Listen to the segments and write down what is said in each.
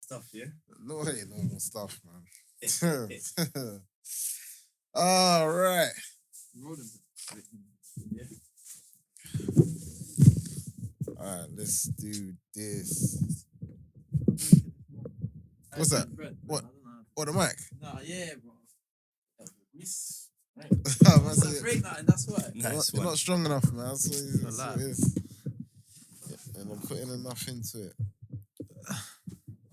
stuff, yeah? No, it ain't normal stuff, man. All right. Yeah. All right, let's do this. What's that? What? What, the mic? Nah, yeah, bro. Man, Break that, and that's why. You're not strong enough, man. That's what it is. And I'm putting enough into it.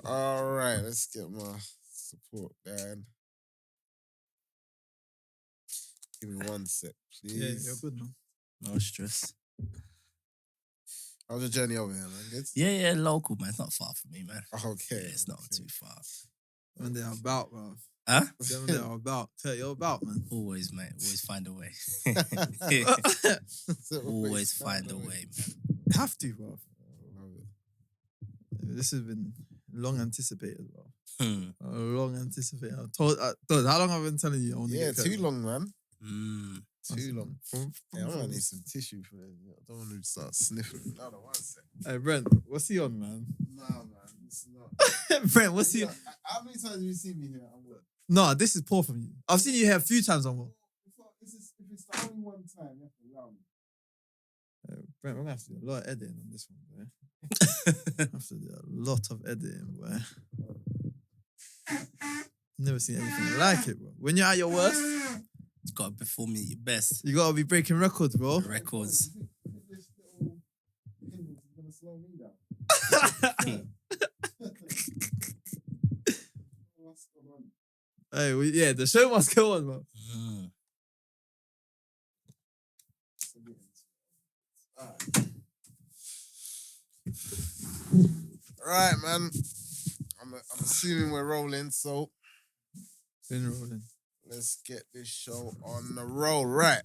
All right, let's get my support down. Give me 1 sec, please. Yeah, you're good, man. No stress. How's your journey over here, man? Good? Yeah, local, man. It's not far from me, man. Okay. Yeah, it's not too far. When they're about, bro. Huh? When they're about. Kurt, you're about, man. Always, mate. Always find a way. Always find a way, man. Have to, bro. This has been long anticipated, bro. Long anticipated. How long have I been telling you? I want to get too long, man. Too long. I might need some tissue for it. I don't want to start sniffing. Hold on 1 sec. Hey, Brent, what's he on, man? Nah, man. It's not. Brent, what's he on? How many times have you seen me here? No, this is poor from you. I've seen you here a few times on. If it's the only one time, you have to allow me. Brent, we're going to have to do a lot of editing on this one, boy. Have to do a lot of editing, boy. Never seen anything like it, bro. When you're at your worst, You got to perform at your best. you got to be breaking records, bro. Records. This little hindrance is going to slow me down. Hey, yeah, the show must go on, bro. Right, man. I'm assuming we're rolling, so Been rolling. let's get this show on the roll. Right.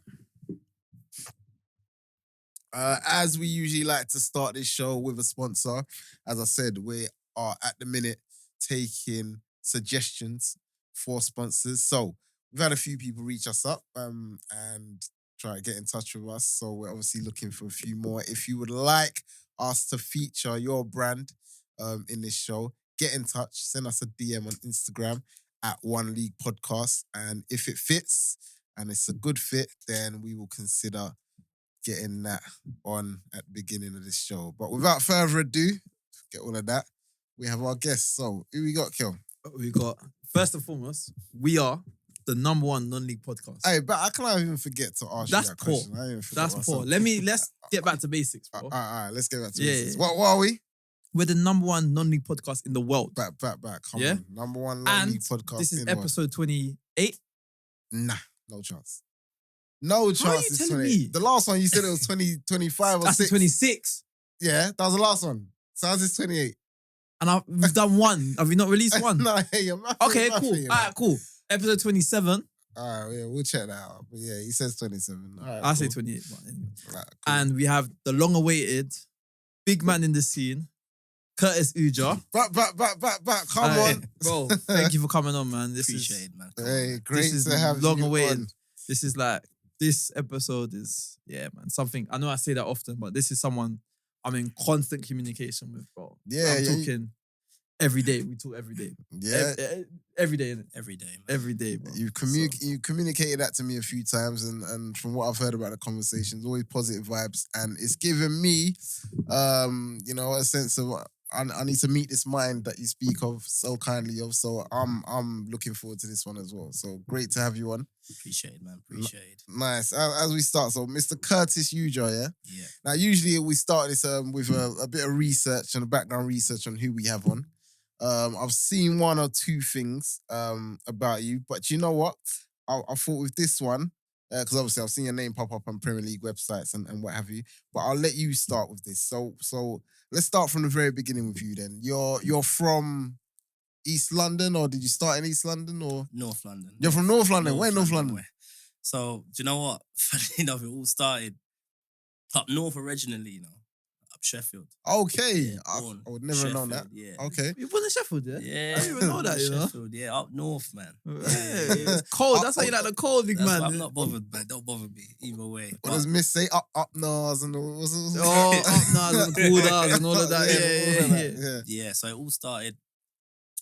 As we usually like to start this show with a sponsor, as I said, we are at the minute taking suggestions for sponsors. So we've had a few people reach us up and try to get in touch with us. So we're obviously looking for a few more. If you would like us to feature your brand in this show, get in touch. Send us a DM on Instagram at One League Podcast. And if it fits and it's a good fit, then we will consider getting that on at the beginning of this show. But without further ado, get all of that, we have our guests. So who we got, Kel? We got, first and foremost, we are the #1 non-league podcast. Hey, but I can't even forget to ask That's you that poor. question. I even forgot That's poor. myself. Let's get back to basics, bro. All right, let's get back to Yeah, business. yeah. What are we? We're the #1 non-league podcast in the world. Back. Come Yeah? on. #1 And league podcast. this is in the world. episode 28. Nah, no chance. No chance. How are you it's telling 28. me? The last one you said it was 20, 25 or That's 6. 26. Yeah, that was the last one. So how's this 28? And we've done one. Have we not released one? No, hey, you're mathing, Okay, you're cool. mathing, All right, cool. Episode 27. All right, yeah, we'll check that out. But yeah, he says 27. All right, I say cool. 28, but anyway. All right, cool. And we have the long-awaited big man in the scene, Curtis Ujah. Back. Come on. Bro, thank you for coming on, man. This Appreciate is it, man. Hey, great this is to have long you awaited. on. This is like, this episode is, yeah, man, something. I know I say that often, but this is someone I'm in constant communication with, bro. Yeah, I'm yeah, talking every day. We talk every day. Yeah. Every day, innit? Every day, man. Every day, bro. You communicated that to me a few times, and from what I've heard about the conversations, always positive vibes, and it's given me, a sense of I need to meet this mind that you speak of so kindly of. So I'm looking forward to this one as well. So great to have you on. Appreciate it, man. Appreciate it. Nice. As we start, so Mr. Curtis Ujah, yeah. Yeah. Now usually we start this with a bit of research and a background research on who we have on. I've seen one or two things about you, but you know what? I thought with this one, because obviously I've seen your name pop up on Premier League websites and what have you, but I'll let you start with this. So let's start from the very beginning with you then. You're from East London, or did you start in East London, or? North London. You're from North London. Where in North London? Where? So, do you know what? Funny enough, it all started up north originally, up Sheffield. Okay. Yeah, I born would never have known that. Sheffield, Yeah. Okay. You born in Sheffield, yeah? Yeah. I didn't even know that, you know? Sheffield, yeah, up north, man. Yeah, it's cold. That's how you like the cold, big That's man. why I'm not bothered, man. Don't bother me. Either way. What does Miss say? Up Nars and all. Oh, up now and cool down and all of that. Yeah. Yeah. Yeah, so it all started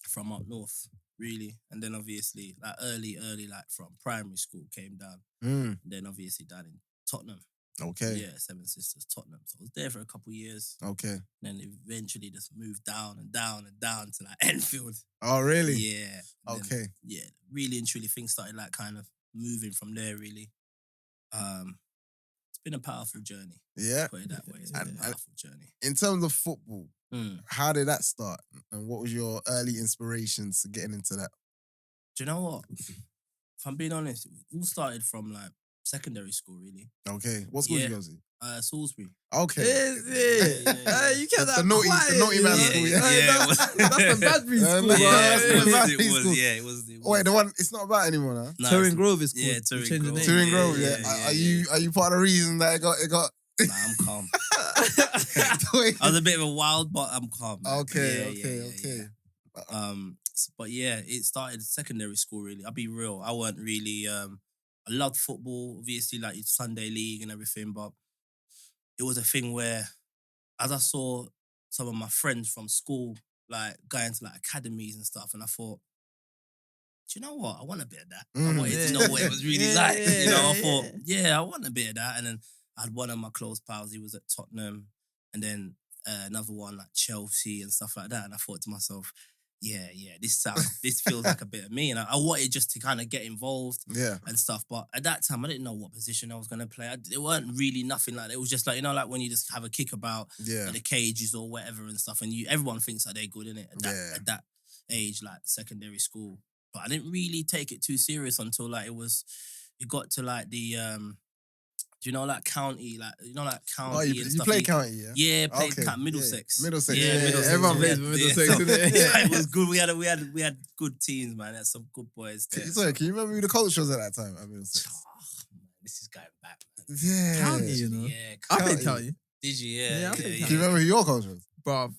from up north, really. And then obviously, like early, like from primary school came down. Mm. Then obviously down in Tottenham. Okay. Yeah, Seven Sisters, Tottenham. So I was there for a couple of years. Okay. Then eventually just moved down and down and down to like Enfield. Oh, really? Yeah. And then, Okay. yeah, really and truly things started like kind of moving from there, really. It's been a powerful journey. Yeah. Put it that way. It's been And- a powerful journey. In terms of football, Mm. how did that start? And what was your early inspirations to getting into that? Do you know what? If I'm being honest, it all started from like secondary school, really. Okay. What school did you go to? Salisbury. Okay. Is it? Yeah, yeah. You kept The that naughty- the quiet, naughty you man know? school, That's the Badbury school, Yeah, bro. that's the it Badbury was, school. yeah, it was. Oh, wait, the one, it's not about anymore now. Nah, Turing it's- Grove is called. Yeah, They Turing changed the Grove. name. Turing Grove, yeah. yeah. Are you part of the reason that it got? Nah, I'm calm. I was a bit of a wild, but I'm calm. Man. Okay. Yeah. But yeah, it started secondary school. Really, I'll be real. I weren't really. I loved football, obviously, like Sunday league and everything. But it was a thing where, as I saw some of my friends from school like going to like academies and stuff, and I thought, do you know what? I want a bit of that. I Mm. wanted to know what it was really Yeah, like. You know, I yeah, thought, yeah, I want a bit of that. And then I had one of my close pals. He was at Tottenham, and then another one like Chelsea and stuff like that. And I thought to myself, yeah, this feels like a bit of me. And I wanted just to kind of get involved Yeah. and stuff. But at that time, I didn't know what position I was going to play. It weren't really nothing like that. It was just like, you know, like when you just have a kick about Yeah. at the cages or whatever and stuff. And everyone thinks that they're good, innit? Yeah. At that age, like secondary school. But I didn't really take it too serious until like it got to like the do you know like county, like county Oh, and you stuff. play county, yeah? Yeah, played Okay, Middlesex. yeah. Middlesex, Yeah, yeah, Middlesex. everyone plays Yeah, for Middlesex, so- innit? yeah, it was good. We had good teams, man. Had some good boys there. Sorry, can you remember who the coach was at that time? I mean, Oh, man, this is going back, man. yeah. County, you know. Yeah, I County. played county, did you? Yeah, Yeah, I think yeah. Do you remember who your coach was? bro.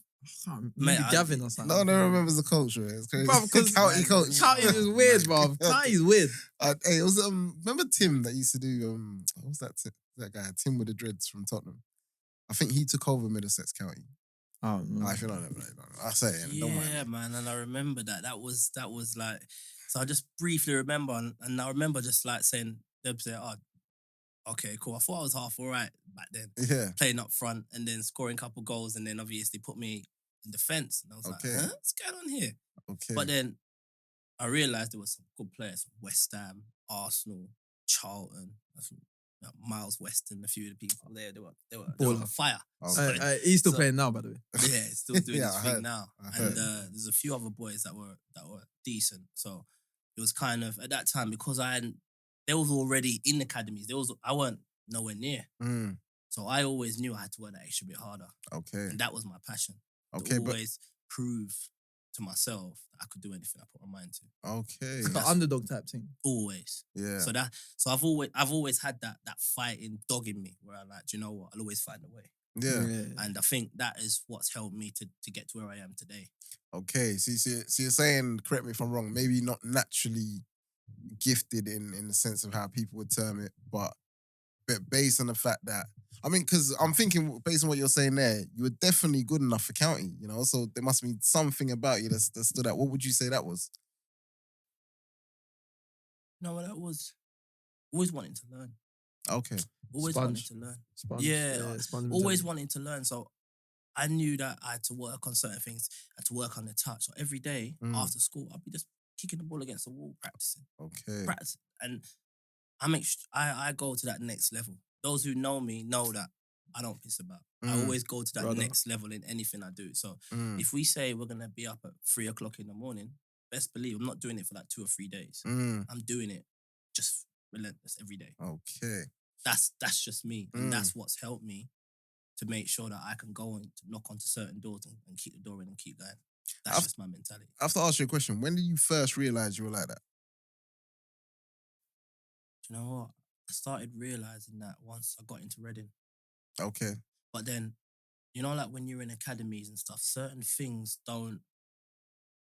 Maybe Mate, Gavin or something. No one remembers the coach, right? It's crazy. Bro, because county coach. County is weird, bro. County is weird. Hey, it was remember Tim that used to do what was that that guy Tim with the dreads from Tottenham? I think he took over Middlesex County. Oh, no. I feel like I say it. Don't mind. Yeah, man, and I remember that. That was like. So I just briefly remember, and I remember just like saying, they'd say, "Oh, okay, cool." I thought I was half all right back then, Yeah. playing up front and then scoring a couple goals, and then obviously put me in defense. And I was Okay. like, huh? What's going on here? Okay. But then I realized there was some good players: West Ham, Arsenal, Charlton. I think Miles Weston, a few of the people there. They were Baller. on fire. Okay. He's still So- playing now, by the way. Yeah, still doing Yeah, his I thing heard. now. I And heard. there's a few other boys that were decent. So it was kind of at that time because they was already in academies. I weren't nowhere near. Mm, So I always knew I had to work that extra bit harder. okay. And that was my passion. Okay, To but always prove to myself that I could do anything I put my mind to. okay. The underdog type thing. Always. Yeah. So I've always had that fighting dog in me where I'm like, do you know what? I'll always find a way. Yeah. And I think that is what's helped me to get to where I am today. Okay. So you're saying, correct me if I'm wrong, maybe not naturally gifted in the sense of how people would term it, but based on the fact that because I'm thinking based on what you're saying there, you were definitely good enough for county, you know. So there must be something about you that stood out. What would you say that was? No, that was always wanting to learn. Okay. Always Sponge. wanting to learn. Sponge. Yeah, sponge Always mentality. wanting to learn. So I knew that I had to work on certain things. I had to work on the touch. So every day Mm. after school, I'd be just kicking the ball against the wall, practicing. Okay. Practice. And I go to that next level. Those who know me know that I don't piss about. I Mm. always go to that Brother. next level in anything I do. So Mm. if we say we're gonna be up at 3:00 in the morning, best believe I'm not doing it for like 2 or 3 days. Mm. I'm doing it just relentless every day. Okay. That's just me. Mm. And that's what's helped me to make sure that I can go and to knock onto certain doors and keep the door in and keep going. That's I've- just my mentality. I have to ask you a question. When did you first realize you were like that? Do you know what? I started realizing that once I got into Reading. Okay. But then, you know, like when you're in academies and stuff, certain things don't.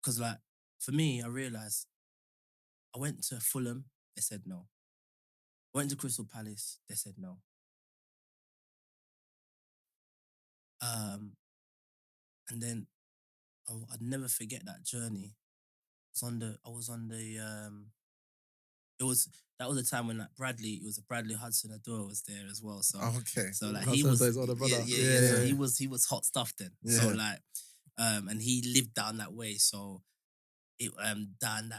Because, like, for me, I realized I went to Fulham, they said no. I went to Crystal Palace, they said no. And then I'd never forget that journey I was on the it was that was the time when like Bradley, it was a Bradley Hudson Adore was there as well. So Okay. so like Hudson he was Odoi's older brother. So Yeah. he was hot stuff then. So Yeah. like and he lived down that way. So it down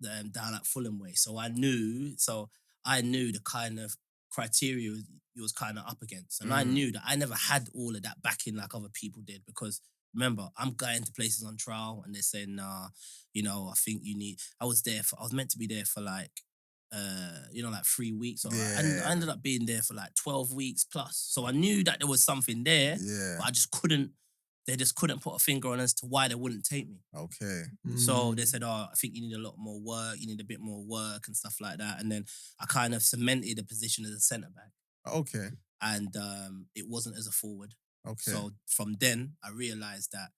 that Fulham way. So I knew the kind of criteria you was kind of up against. And I knew that I never had all of that backing like other people did because remember, I'm going to places on trial and they're saying, nah, I think you need I was meant to be there for like like 3 weeks. Or Yeah. I ended up being there for like 12 weeks plus. So I knew that there was something there, Yeah. but they just couldn't put a finger on as to why they wouldn't take me. Okay. So they said, I think you need a lot more work, you need a bit more work and stuff like that. And then I kind of cemented a position as a centre back. Okay. And it wasn't as a forward. Okay. So from then, I realised that,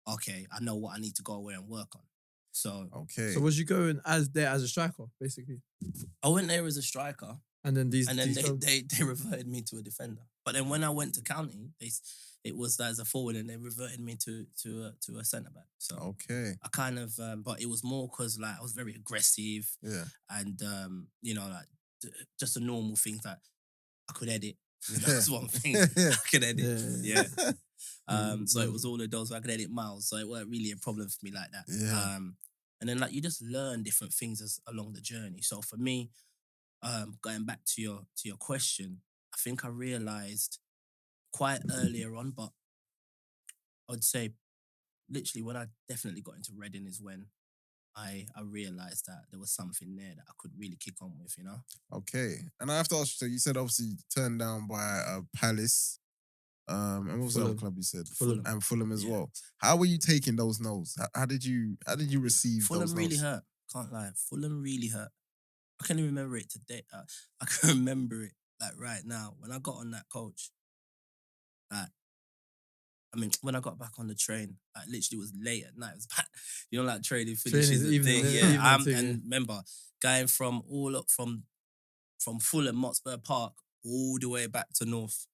okay, I know what I need to go away and work on. So Okay. So was you going as a striker, basically? I went there as a striker. And then they reverted me to a defender. But then when I went to county, it was as a forward, and they reverted me to a centre back. So Okay. I kind of, but it was more because like I was very aggressive. Yeah. And just the normal things that I could edit. That's one thing I could edit. Yeah. So it was all of those. I could edit miles, so it wasn't really a problem for me like that. Yeah. And then like you just learn different things along the journey. So for me, going back to your question, I think I realized quite earlier on, but I'd say literally when I definitely got into Reading is when I realized that there was something there that I could really kick on with, Okay. And I have to ask you, so you said obviously turned down by Palace. And what was the other Fulham. club you said? Fulham. And Fulham as Yeah. well. How were you taking those no's? How did you receive Fulham those really no's? hurt. Can't lie. Fulham really hurt. I can remember it today. I can remember it like right now when I got on that coach. Like, I mean, when I got back on the train, like literally it was late at night. It was back, like training finishes Training, at thing. evening, Yeah, evening thing, and yeah. remember going from all up from Fulham, Motspur Park, all the way back to North.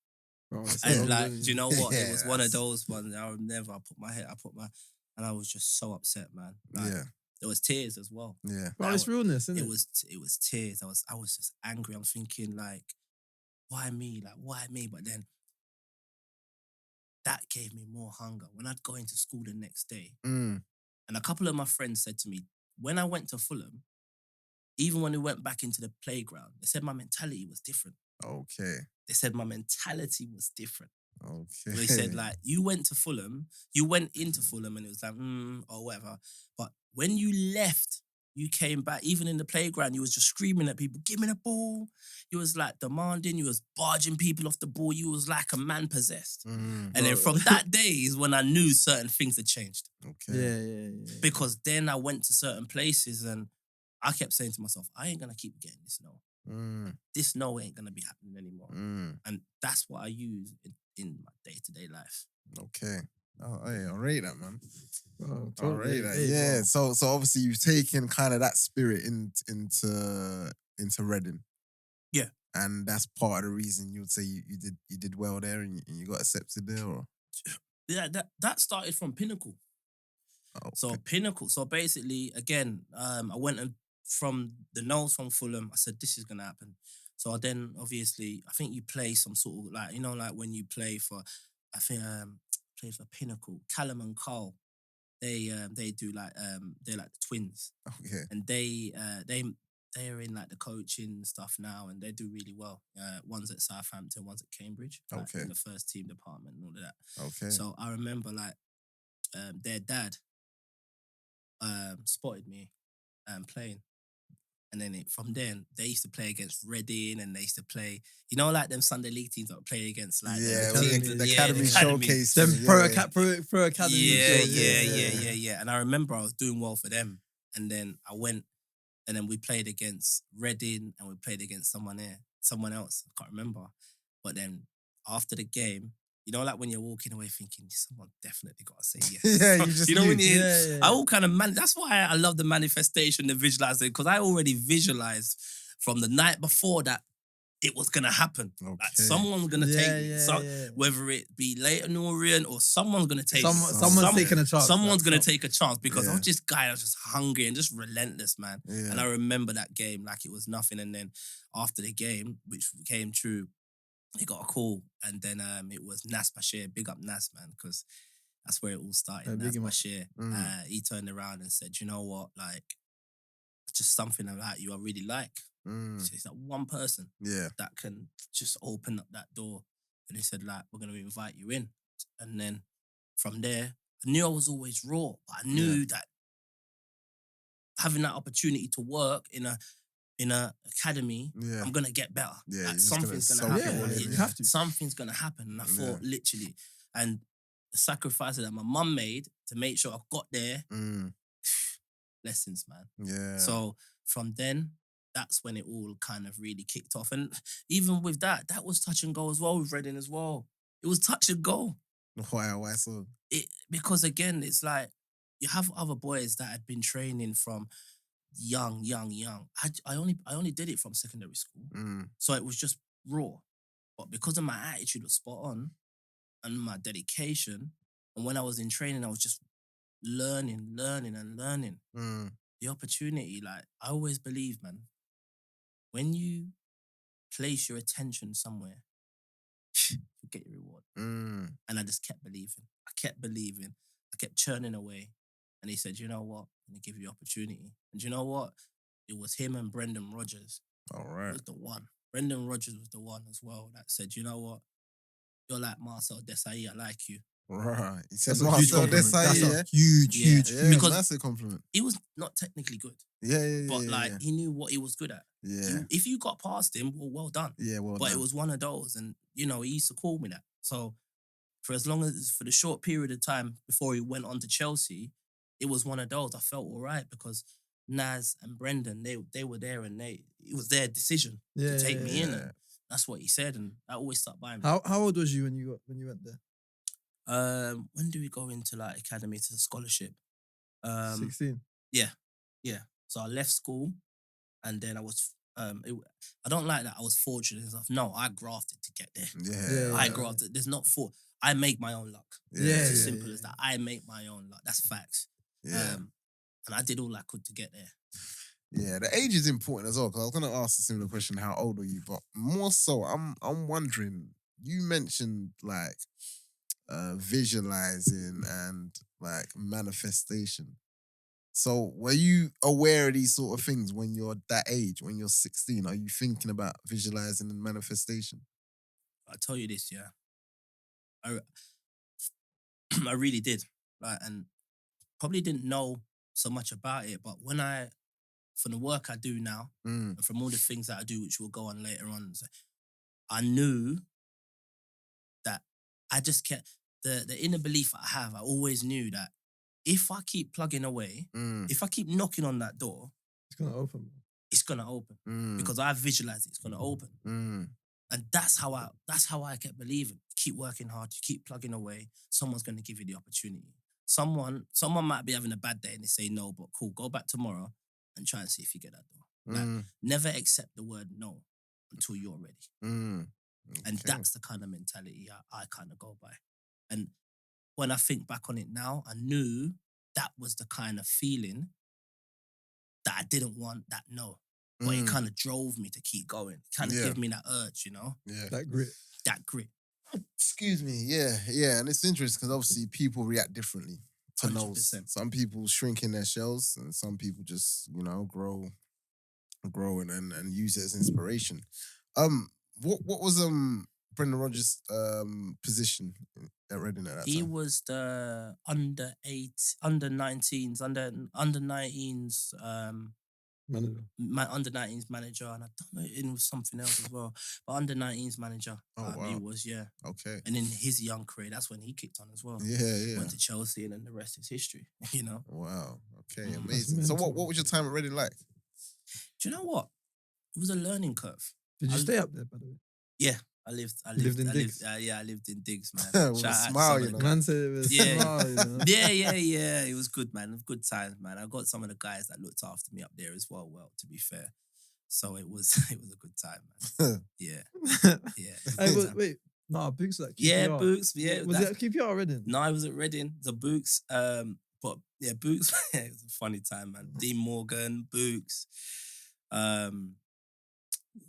Oh, it's a And long like, journey. do you know what? It was one of Yes. those ones. I was just so upset, man. Like, Yeah. there was tears as well. Yeah. Bro, it's realness, isn't it? It was tears. I was just angry. I'm thinking like, why me? Like, why me? But then that gave me more hunger. When I'd go into school the next day, Mm. and a couple of my friends said to me, when I went to Fulham, even when we went back into the playground, they said my mentality was different. Okay. They said my mentality was different. Okay. So they said, like, you went into Fulham and it was like, or whatever. But when you left, you came back, even in the playground, you was just screaming at people, give me the ball. You was like demanding, you was barging people off the ball. You was like a man possessed. Mm. And then from that day is when I knew certain things had changed. Okay. Yeah. Because then I went to certain places and I kept saying to myself, I ain't going to keep getting this no. Mm. This no ain't going to be happening anymore. Mm. And that's what I use in my day-to-day life. Okay. Oh, hey, I rate that, man. Oh, I rate that. Hey, Yeah. bro. So obviously you've taken kind of that spirit into Reading. Yeah. And that's part of the reason you would say you did well there and you got accepted there, or Yeah, that started from Pinnacle. oh, So okay. Pinnacle. So basically, again, I went from the nose from Fulham. I said this is gonna happen. So then, obviously, I think you play some sort of like like when you play for, I think play for Pinnacle, Callum and Carl. They do like they're like the twins, Okay. and they're in like the coaching stuff now, and they do really well. One's at Southampton, one's at Cambridge. Like, Okay. in the first team department and all of that. Okay. So I remember like their dad spotted me playing. And then from then, they used to play against Reading and they used to play, like them Sunday League teams that would play against like yeah, the Academy. the yeah, Academy the Academy. showcase. Them yeah. pro academy. Yeah. And I remember I was doing well for them. And then I went and then we played against Reading and we played against someone else. I can't remember. But then after the game, like when you're walking away thinking, someone definitely got to say yes. Yeah, you just when knew. you I all kind of that's why I love the manifestation, the visualizing, because I already visualized from the night before that it was gonna happen. Like Okay. someone's gonna take me. Yeah. Whether it be Leighton Orient or someone's gonna take Someone's taking a chance. Someone's gonna Like, take a chance because I Yeah. was just guy. I was just hungry and just relentless, man. Yeah. And I remember that game like it was nothing. And then after the game, which came true, he got a call, and then it was Nas Bashir. Big up Nas, man, because that's where it all started. Yeah, big Nas him up. Bashir. He turned around and said, "You know what? Like, just something about you I really like." So he's that one person Yeah. that can just open up that door. And he said, like, we're going to invite you in. And then from there, I knew I was always raw, but I knew that having that opportunity to work in a academy, Yeah. I'm gonna get better. Yeah, Like, you're just something's gonna gonna soak it happen. all in, you have to. Something's gonna happen. And I thought literally, and the sacrifices that my mum made to make sure I got there, lessons, man. Yeah. So from then, that's when it all kind of really kicked off. And even with that was touch and go as well with Reading as well. It was touch and go. Why so? Because again, it's like you have other boys that had been training from young. I only did it from secondary school. So it was just raw. But because of my attitude was spot on and my dedication, and when I was in training, I was just learning. The opportunity, like I always believe, man, when you place your attention somewhere, you get your reward. And I just kept believing. I kept churning away. And he said, you know what? I'm going to give you opportunity. And you know what? It was him and Brendan Rodgers. All It right. was the one. Brendan Rodgers was the one as well that said, you know what? You're like Marcel Desailly. I like you. Right. He said That's a huge Marcel compliment. Desailly, That's yeah? a huge. Yeah, Because- that's a compliment. He was not technically good, Yeah. but like he knew what he was good at. Yeah. If you got past him, well done. Yeah, well But done. it was one of those, and he used to call me that. So for the short period of time before he went on to Chelsea, it was one of those. I felt all right because Naz and Brendan, they were there, and it was their decision to take me in, and that's what he said, and that always stuck by me. How old was you when you went there? When do we go into like academy to the scholarship? 16. Yeah. So I left school, and then I was. I don't like that I was fortunate and stuff. No, I grafted to get there. Yeah. I grafted. There's not I make my own luck. Yeah. It's as simple as that. I make my own luck. That's facts. Yeah. And I did all I could to get there. Yeah, the age is important as well. Because I was gonna ask a similar question: how old are you? But more so, I'm wondering. You mentioned like visualizing and like manifestation. So, were you aware of these sort of things when you're that age? When you're 16, are you thinking about visualizing and manifestation? I tell you this, yeah. I really did. Like, and probably didn't know so much about it, but from the work I do now, and from all the things that I do, which we'll go on later on, I knew that I just kept the inner belief I have. I always knew that if I keep plugging away, if I keep knocking on that door, It's gonna open. it's gonna open because I visualize it's gonna open, and that's how I kept believing. Keep working hard, you keep plugging away. Someone's gonna give you the opportunity. Someone might be having a bad day and they say no, but cool, go back tomorrow and try and see if you get that door. Like, never accept the word no until you're ready. And that's the kind of mentality I kind of go by. And when I think back on it now, I knew that was the kind of feeling that I didn't want that no. But it kind of drove me to keep going. It kind of gave me that urge, Yeah. That grit. that grit. Excuse me. Yeah. And it's interesting because obviously people react differently to no's. 100%. Some people shrink in their shells and some people just, grow and use it as inspiration. What was Brendan Rodgers' position at Reading at that He time? was the under 19s Manager. my under 19s manager, and I don't know, it was something else as well. But under 19s manager, he wow. was, yeah. Okay. And in his young career, that's when he kicked on as well. Yeah. Went to Chelsea, and then the rest is history. Wow. Okay, That's amazing. So mental. what was your time at Reading like? Do you know what? It was a learning curve. Did you I- stay up there, by the way? Yeah, I lived in Diggs? I lived in Diggs, man. With a Shout out to smile, some of you the know. guys. Man said it was Yeah. small, Yeah. It was good, man. Good times, man. I got some of the guys that looked after me up there as well. Well, to be fair, So it was a good time, man. Yeah. Yeah. it was a Hey, good time. wait. No, Boots like Yeah, QPR. Boots. Yeah. Was it at QPR or Reading? No, I was at Reading. The Boots. But yeah, Boots. It was a funny time, man. Dean Morgan, Boots.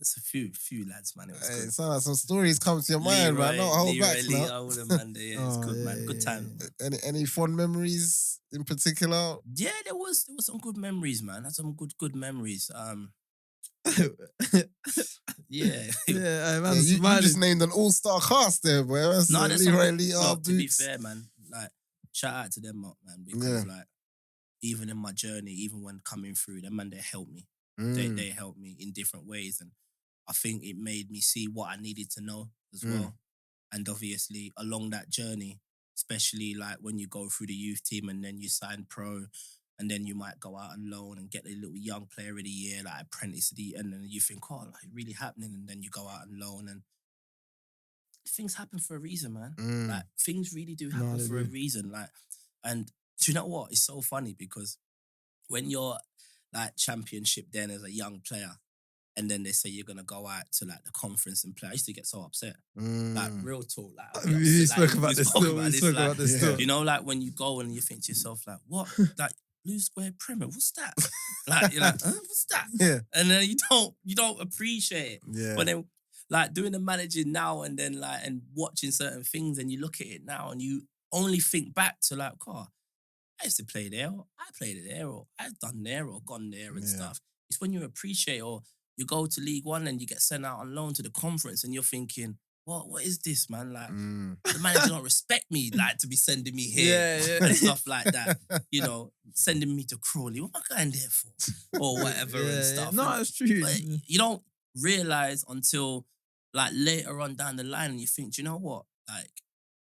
It's a few lads, man. It was Hey, good. some stories come to your mind, man. Don't hold back Leroy, now. all them, man. Yeah, it's Oh, good, yeah, man. Good yeah, time. yeah. Any fond memories in particular? Yeah, there was some good memories, man. Had some good memories. Yeah. Yeah, man. Yeah, you just named an all-star cast there, boy. That's No, there's some Leroy good, Lee, look, to be Boots. fair, man. Like, shout out to them, man, because Yeah. like, even in my journey, even when coming through, them man, they helped me. Mm. They helped me in different ways, and I think it made me see what I needed to know as Mm. well. And obviously, along that journey, especially like when you go through the youth team and then you sign pro, and then you might go out on loan and get a little young player of the year, like apprentice of the year, and then you think, oh, like really happening, and then you go out on loan, and things happen for a reason, man. Mm. Like things really do No, happen they for a do. reason. Like, and do you know what? It's so funny because when you're like championship then as a young player, and then they say you're gonna go out to like the conference and play, I used to get so upset. Like real talk, like I'd be We upset, spoke like, about we this spoke still. about We this, spoke like, about this yeah. still. you know, like when you go and you think to yourself, like, what? Like Blue Square Premier, what's that? Like you're like, huh? What's that? Yeah. And then you don't appreciate it. Yeah. But then like doing the managing now and then like and watching certain things and you look at it now and you only think back to like, oh, I used to play there, or I played there, or I've done there, or gone there and Yeah. stuff. It's when you appreciate, or you go to League One and you get sent out on loan to the conference and you're thinking, what is this, man? Like, the manager don't respect me, like, to be sending me here Yeah, and stuff like that. You know, sending me to Crawley. What am I going there for? Or whatever and stuff. No, And- it's true. but you don't realize until like later on down the line and you think, do you know what? Like,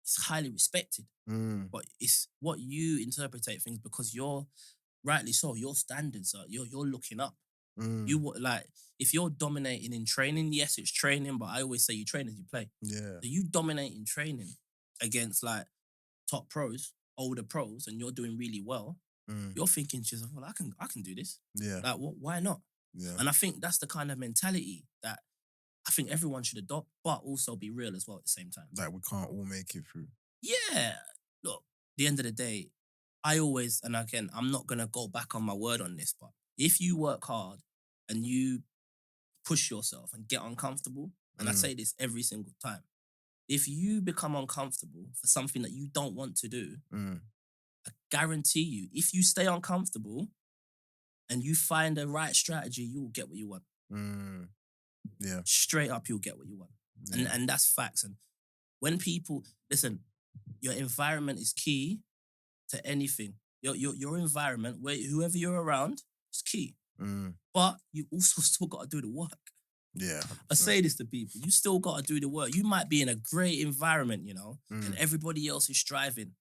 it's highly respected. But it's what you interpretate things because you're rightly so. Your standards are you're looking up. You like if you're dominating in training, yes, it's training, but I always say you train as you play. Yeah. So you dominate in training against like top pros, older pros, and you're doing really well. You're thinking to yourself, well, I can do this. Yeah. Like, why not? Yeah. And I think that's the kind of mentality that I think everyone should adopt, but also be real as well at the same time. Like we can't all make it through. Yeah. Look, at the end of the day, I always, and again, I'm not going to go back on my word on this, but if you work hard and you push yourself and get uncomfortable, and I say this every single time, if you become uncomfortable for something that you don't want to do, I guarantee you, if you stay uncomfortable and you find the right strategy, you will get what you want. Yeah. Straight up, you'll get what you want. Yeah. And that's facts. And when people, listen, your environment is key to anything. Your environment, whoever you're around, is key. But you also still got to do the work. Yeah. I say this to people, you still got to do the work. You might be in a great environment, you know, and everybody else is striving.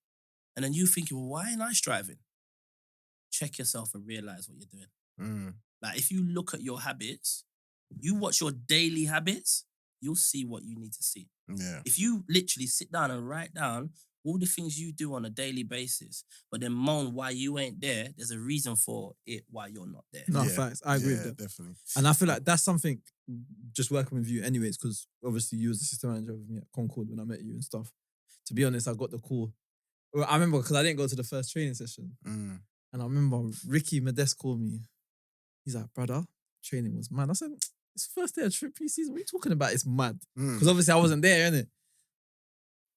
And then you thinking, well, why ain't I striving? Check yourself and realize what you're doing. Like if you look at your habits, you watch your daily habits, you'll see what you need to see. Yeah. If you literally sit down and write down all the things you do on a daily basis, but then moan why you ain't there, there's a reason for it why you're not there. No, Yeah. facts. I agree with Yeah, that. definitely. And I feel like that's something, just working with you anyways, because obviously you was the assistant manager with me at Concord when I met you and stuff. To be honest, I got the call. Well, I remember because I didn't go to the first training session. And I remember Ricky Modeste called me. He's like, brother, training was mad. I said, it's first day of pre-season. What are you talking about? It's mad. Because obviously I wasn't there, innit?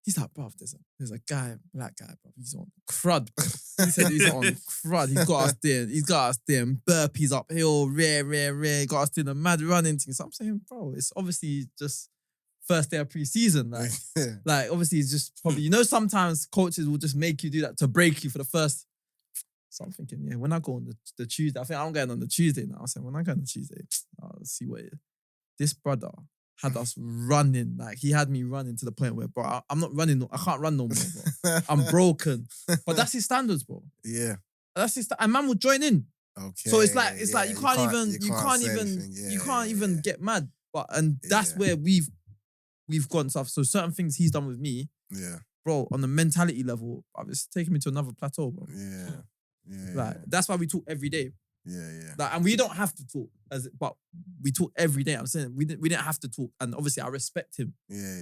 He's like, bruv, there's a guy, black guy, bruv. He's on crud, bro. He said he's on crud. He's got us doing burpees uphill, rare. Got us doing a mad running thing. So I'm saying, bro, it's obviously just first day of pre-season. Like obviously it's just probably, you know, sometimes coaches will just make you do that to break you for the first. So I'm thinking, yeah, when I go on the Tuesday, I think I'm going on the Tuesday now. I said, when I go on the Tuesday, I'll see what it is. This brother had us running. Like, he had me running to the point where, bro, I'm not running. I can't run no more, bro. I'm broken. But that's his standards, bro. Yeah. That's his and man will join in. Okay. So it's like yeah, you can't say even anything. get mad. But that's where we've gone stuff. So certain things he's done with me, Yeah. bro, on the mentality level, it's taken me to another plateau, bro. Yeah. Yeah. Like that's why we talk every day. Yeah. Like, and we don't have to talk, but we talk every day. I'm saying we didn't have to talk, and obviously I respect him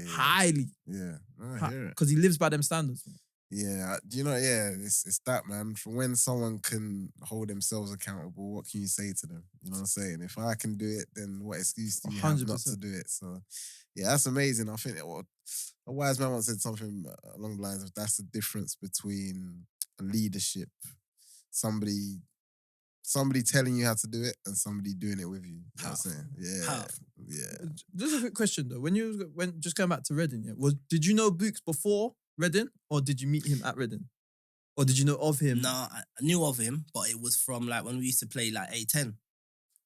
highly. Yeah, I hear it. Because he lives by them standards. Man. Yeah, do you know? Yeah, it's that, man. For when someone can hold themselves accountable, what can you say to them? You know what I'm saying? If I can do it, then what excuse do you have not 100%. to do it? So, yeah, that's amazing. I think a wise man once said something along the lines of that's the difference between leadership, somebody telling you how to do it, and somebody doing it with you. You know what I'm saying? Yeah, yeah. Just a quick question though. When just going back to Reading, did you know Books before Reading, or did you meet him at Reading, or did you know of him? No, I knew of him, but it was from like when we used to play like A10.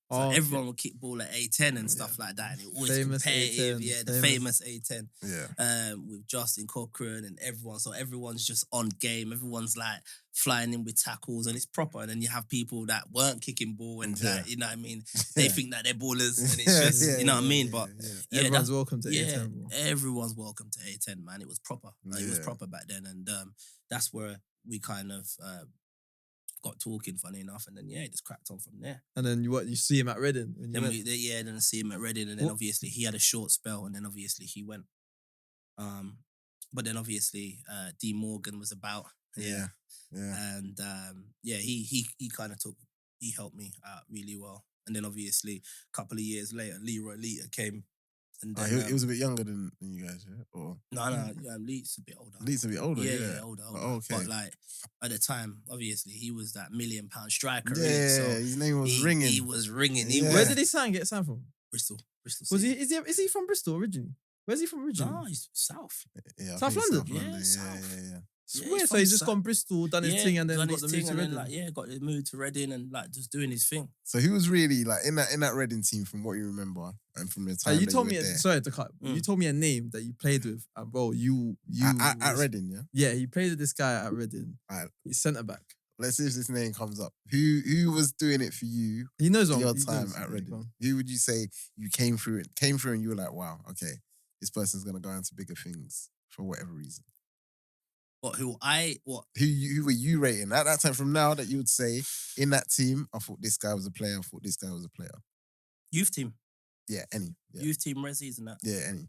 So Oh, everyone would kick ball at A10 and stuff like that, and it was always Famous competitive. A10, Yeah, the famous A10. Yeah. With Justin Cochran and everyone. So everyone's just on game. Everyone's like flying in with tackles, and it's proper. And then you have people that weren't kicking ball, and like, you know what I mean. They think that they're ballers, and it's just you know what I mean. But yeah, everyone's welcome to A10. Bro. Everyone's welcome to A10, man. It was proper. Like, it was proper back then, and that's where we kind of got talking, funny enough, and then it just cracked on from there. And then you see him at Reading? Then then I see him at Reading, and then obviously he had a short spell, and then obviously he went. But then obviously D Morgan was about, yeah, and he kind of he helped me out really well, and then obviously a couple of years later, Leroy Lita came. And then, he was a bit younger than you guys, yeah? Or no, Leeds a bit older. Leeds a bit older, yeah. Older. Oh, okay. But like at the time, obviously, he was that £1 million striker. Yeah, really, so his name was ringing. He was ringing. Yeah. Where did he get signed from? Bristol. Was he? Is he from Bristol originally? Where's he from originally? No, he's South. Yeah, South London. Yeah, South. Yeah. Swear, so he's just gone Bristol, done his thing, and then got the move to Reading. Got the move to Reading, and like just doing his thing. So he was really like in that Reading team, from what you remember and from the time. You told me. Sorry to cut. Mm. You told me a name that you played with, and bro, you at Reading, yeah. Yeah, he played with this guy at Reading. Right. He's centre back. Let's see if this name comes up. Who was doing it for you? He knows your time at Reading. Who would you say you came through, and you were like, wow, okay, this person's gonna go into bigger things for whatever reason. Who were you rating at that time? From now, that you would say in that team, I thought this guy was a player. Youth team. Yeah, any. Yeah. Youth team, Resi's and that. Yeah, any.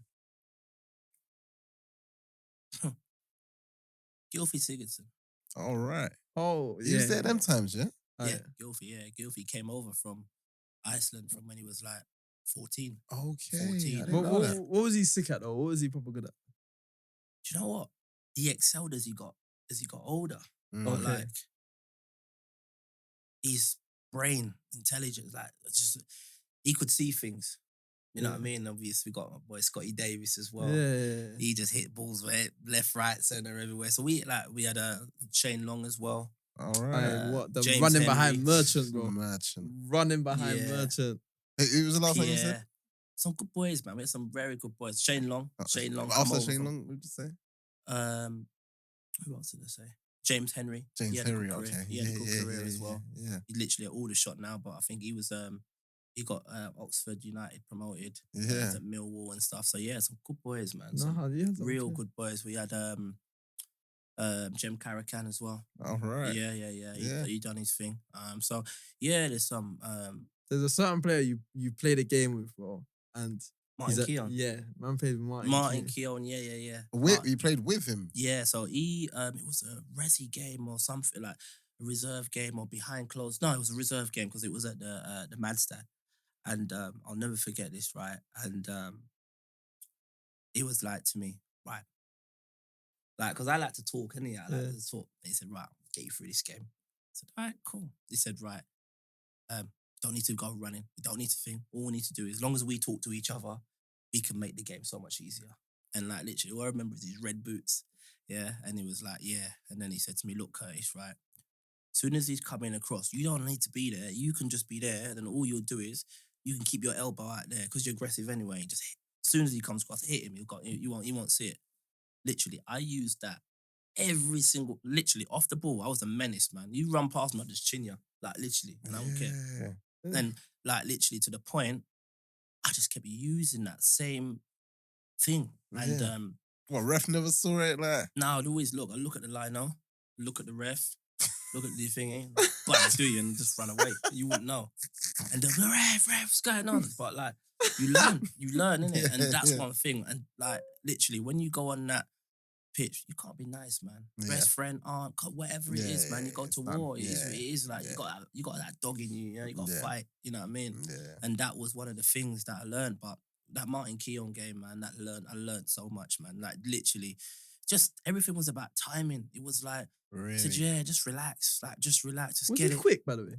Gylfi Sigurdsson. All right. Oh, he was there them times, yeah? Yeah, Gylfi came over from Iceland from when he was like 14. Okay. 14. What was he sick at though? What was he proper good at? Do you know what? He excelled as he got older. Okay. Like his brain intelligence, like just he could see things. You know what I mean? Obviously, we got my boy Scotty Davis as well. Yeah. He just hit balls left, right, center, everywhere. So we had a Shane Long as well. All right. What the James running Henry. behind Merchant, bro? Merchant. Running behind Merchant. Who was the last one you said? Some good boys, man. We had some very good boys. Shane Long. After Shane Long, what did you say? Who else did I say? James Henry. James Henry, okay. He had a good career as well. Yeah. He's literally at all the shot now, but I think he was he got Oxford United promoted. Yeah. At Millwall and stuff. So yeah, some good boys, man. Real good boys. We had Jem Caracan as well. All right. Yeah. He done his thing. So yeah, there's some there's a certain player you played a game with, bro, and Martin Keown. Yeah, man played with Martin Keown. Yeah. You played with him. Yeah, so he it was a resi game or something, like a reserve game or behind closed. No, it was a reserve game because it was at the Madstad, and I'll never forget this, right? And it was like to me, right, like because I like to talk, I like to talk. He said, right, I'll get you through this game. I said, all right, cool. He said, right, don't need to go running. We don't need to think. All we need to do is, as long as we talk to each other, we can make the game so much easier. And like literally, all I remember is these red boots. Yeah. And he was like, yeah. And then he said to me, look, Curtis, right? As soon as he's coming across, you don't need to be there. You can just be there. And then all you'll do is you can keep your elbow out there because you're aggressive anyway. Just hit. As soon as he comes across, hit him. You won't see it. Literally, I used that literally off the ball. I was a menace, man. You run past me, I just chin you. Like literally. And I don't care. And like literally to the point, I just kept using that same thing. And what, ref never saw it like? No, I'd always look. I look at the lino, look at the ref, look at the thingy. buttons, do you? And just run away. You wouldn't know. And they'll be, ref, what's going on? But like, you learn, innit? And that's one thing. And like, literally, when you go on that pitch, you can't be nice, man. Best friend, aunt, whatever it is, man. You go to war. It is like you got that dog in you. You got to fight. You know what I mean? Yeah. And that was one of the things that I learned. But that Martin Keown game, man, I learned so much, man. Like literally, just everything was about timing. It was like, Really? said, yeah, just relax, just Was get he it. quick, by the way?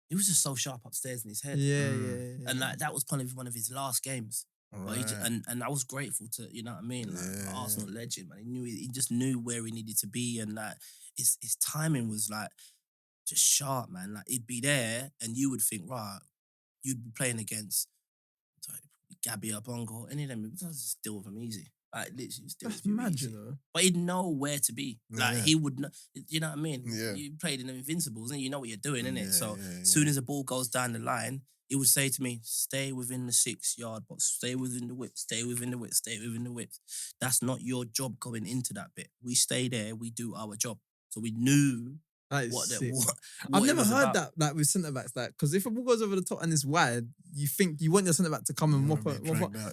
He was just so sharp upstairs in his head. Yeah. And like that was probably one of his last games. Right. And I was grateful to, you know what I mean? Like Arsenal legend, man. He just knew where he needed to be, and like his timing was like just sharp, man. Like he'd be there, and you would think, right, you'd be playing against Gabby or Bongo, any of them, just deal with him easy. Like literally, just deal with him Mad, easy. you know. But he'd know where to be. Like he would know, you know what I mean? Yeah. You played in the Invincibles, and you know what you're doing, innit? So Yeah. as soon as the ball goes down the line, he would say to me, stay within the 6-yard box, stay within the whip, stay within the whip, stay within the whip. That's not your job going into that bit. We stay there, we do our job. So we knew That is what sick. what I've it never was heard about. that like with centre backs, like because if a ball goes over the top and it's wide, you think you want your centre back to come and mop up.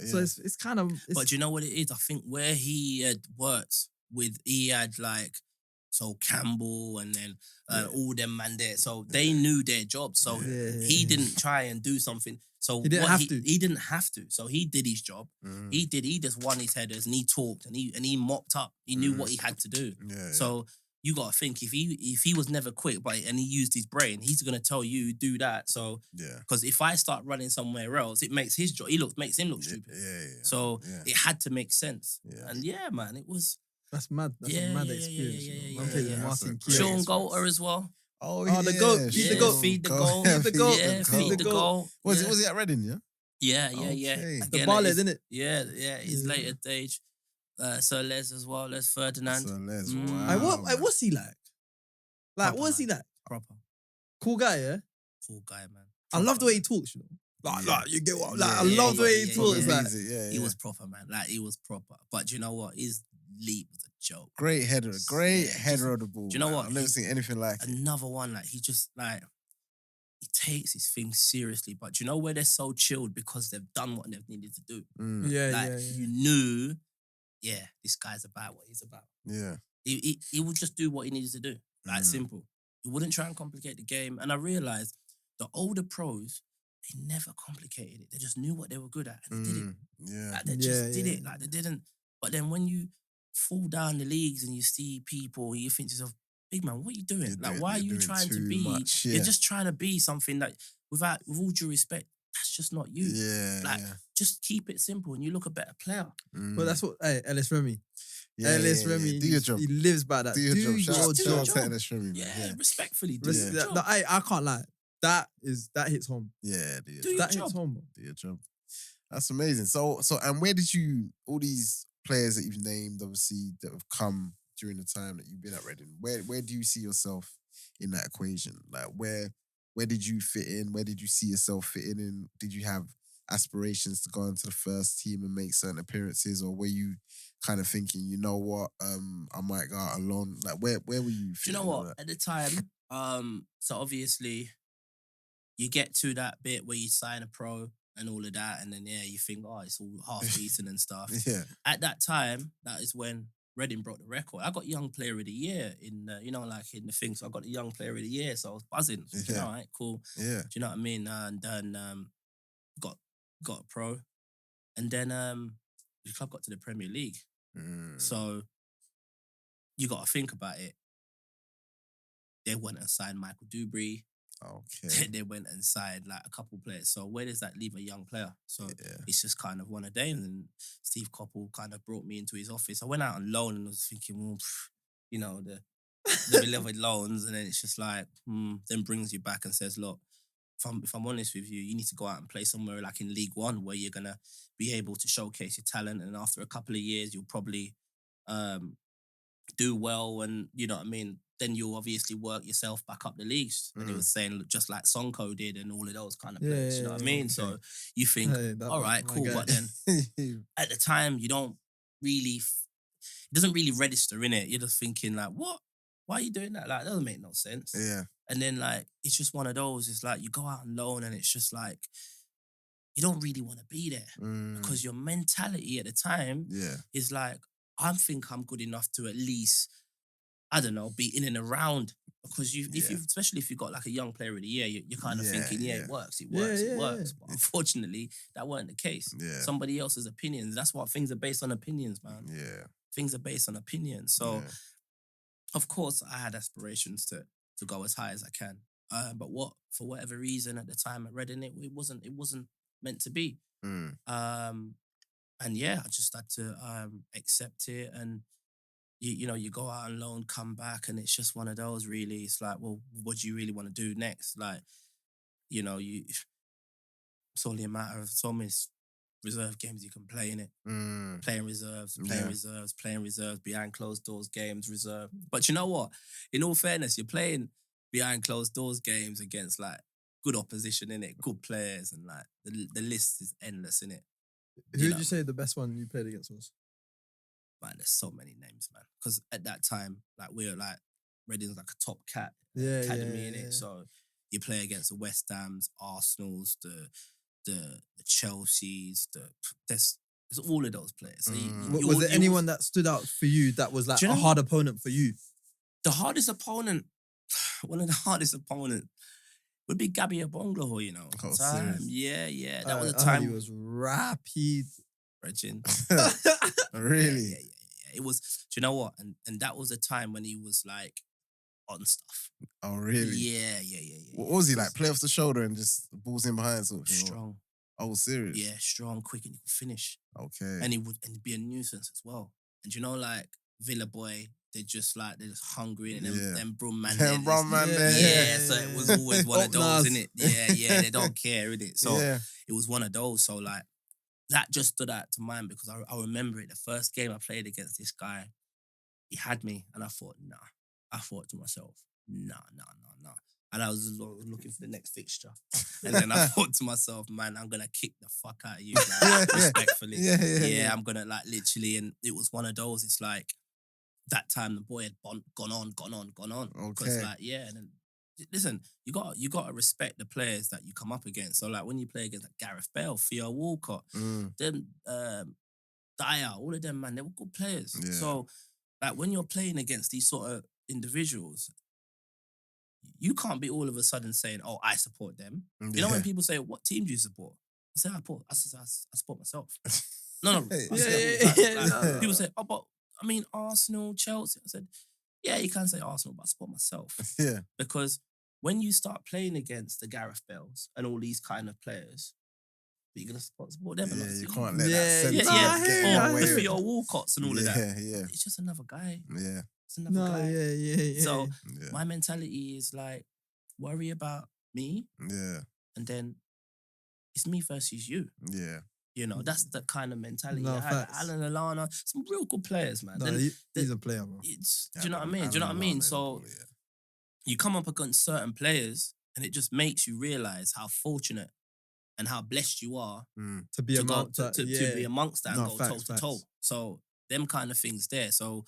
So it's kind of. But do you know what it is? I think where he had worked with, he had like, so Campbell and then all them man there. So they knew their job. So he didn't try and do something. So He didn't have to. He didn't have to. So he did his job. He just won his headers and he talked and he mopped up. He knew what he had to do. So you gotta think if he was never quick, and he used his brain, he's gonna tell you do that. So because if I start running somewhere else, it makes his job. Makes him look stupid. So it had to make sense. And man, it was. That's mad. That's a mad experience. Yeah. I'm playing Martin Keown. Sean Golter as well. Oh, the goat. Feed the goat. Feed the goal. Feed the goat. Yeah, feed the goal. Was he at Reading? Yeah. Yeah. Okay. The Barlet, isn't it? Yeah. His later stage. Sir Les as well. Les Ferdinand. Sir Les. Wow. What's he like? Like, Proper, what's he like? Proper. Cool guy, yeah? Cool guy, man. I love the way he talks, you know? Like you get what? Like, I love the way he talks. He was proper, man. Like, he was proper. But you know what? His leap was a joke. Great header of the ball. Do you know what? I've never seen anything like it. Another one, like, he just, like, he takes his thing seriously. But do you know where they're so chilled? Because they've done what they've needed to do. You knew, this guy's about what he's about. Yeah. He would just do what he needed to do. Like, simple. He wouldn't try and complicate the game. And I realized the older pros, they never complicated it. They just knew what they were good at and they did it. Yeah. Like, they just did it. Like, they didn't. But then when you fall down the leagues and you see people, you think to yourself, big man, what are you doing? Why are you trying to be? Much, You're just trying to be something that, with all due respect, that's just not you. Just keep it simple and you look a better player. But that's what, Ellis Remy. Ellis Remy, do your job. He lives by that. Do your job. Shout out job. to Ellis Remy, man. Yeah, respectfully, do your job. I can't lie. That hits home. Yeah, do your Do job. That your hits job. home, bro. Do your job. That's amazing. So, and where did you, all these players that you've named, obviously, that have come during the time that you've been at Reading, where do you see yourself in that equation? Like, where did you fit in? Where did you see yourself fitting in? Did you have aspirations to go into the first team and make certain appearances, or were you kind of thinking, you know what, I might go out alone? Like, where were you? Do you know what? At the time, so obviously, you get to that bit where you sign a pro and all of that, and then you think, oh, it's all half decent and stuff. Yeah. At that time, that is when Reading broke the record. I got Young Player of the Year in the thing. So I got the Young Player of the Year. So I was buzzing. Thinking, all right, cool. Yeah. Do you know what I mean? And then got a pro, and then the club got to the Premier League. So you got to think about it. They went and signed Michael Dewberry. Okay. They went and signed like a couple players. So where does that leave a young player? So it's just kind of one a day. And then Steve Coppell kind of brought me into his office. I went out on loan and was thinking, well, the beloved loans. And then it's just like, then brings you back and says, look, if I'm honest with you, you need to go out and play somewhere like in League One where you're going to be able to showcase your talent. And after a couple of years, you'll probably do well. And you know what I mean? Then you'll obviously work yourself back up the leagues. And he was saying, just like Sonko did and all of those kind of players, you know what I mean? Okay. So you think, all right, cool. But then at the time, you don't really, it doesn't really register, innit? You're just thinking like, what? why are you doing that? Like, that doesn't make no sense. Yeah. And then, like, it's just one of those. It's like you go out on loan and it's just like, you don't really want to be there because your mentality at the time is like, I think I'm good enough to at least, I don't know, be in and around. Because especially if you've got like a young player of the year, you're kind of thinking, it works. But unfortunately, that weren't the case. Yeah. Somebody else's opinions. That's why things are based on opinions, man. Yeah. Things are based on opinions. So, of course, I had aspirations to go as high as I can. But for whatever reason at the time at Reading, it wasn't meant to be. And yeah, I just had to accept it. And you go out on loan, come back, and it's just one of those. Really, it's like, well, what do you really want to do next? Like, it's only a matter of so many reserve games you can play in it. Playing reserves, playing reserves, behind closed doors games, reserve. But you know what? In all fairness, you're playing behind closed doors games against like good opposition in it, good players, and like the list is endless in it. Who would you say the best one you played against was? Man, there's so many names, man. Because at that time, like we're like Reading's like a top academy in it. So you play against the West Hams, Arsenals, the Chelseas, there's all of those players. So was there anyone that stood out for you that was like a hard opponent for you? The hardest opponent, one of the hardest opponents would be Gabby Abonglo, you know. Oh, yeah. That was a time. He was rapid. Regin. Really? Yeah. It was, do you know what? And that was a time when he was like on stuff. Oh, really? Yeah. What was he like? Play off the shoulder and just balls in behind sort of thing? Strong. Oh, serious? Yeah, strong, quick, and he could finish. Okay. And he'd be a nuisance as well. And you know, like Villa Boy, they're just hungry and them Brum man. Them Brum man there. Yeah, so it was always one of those, innit? Yeah, they don't care, innit? So it was one of those. So like, that just stood out to mind because I remember it. The first game I played against this guy, he had me, and I thought, nah. I thought to myself, nah. And I was looking for the next fixture. And then I thought to myself, man, I'm going to kick the fuck out of you, respectfully. Yeah, I'm going to like literally, and it was one of those, it's like, that time the boy had gone on. Because like, and then, listen, you got to respect the players that you come up against. So like when you play against like Gareth Bale, Theo Walcott, them Dyer, all of them, man, they were good players. Yeah. So like when you're playing against these sort of individuals, you can't be all of a sudden saying, "Oh, I support them." You know when people say, "What team do you support?" I say, I support myself. No. People say, "Oh, but I mean Arsenal, Chelsea." I said, "Yeah, you can say Arsenal, but I support myself." Yeah. Because when you start playing against the Gareth Bales and all these kind of players, you're gonna support them. Yeah, you can't let that sense or the Theo Walcotts and all of that. Yeah. It's just another guy. Yeah. It's another guy. Yeah. So my mentality is like, worry about me. Yeah. And then it's me versus you. Yeah. You know, that's the kind of mentality. No, I had Alan Alana, some real good players, man. No, he's a player, bro. Do you know what I mean? So you come up against certain players and it just makes you realise how fortunate and how blessed you are to be amongst that and go toe to toe. So them kind of things there. So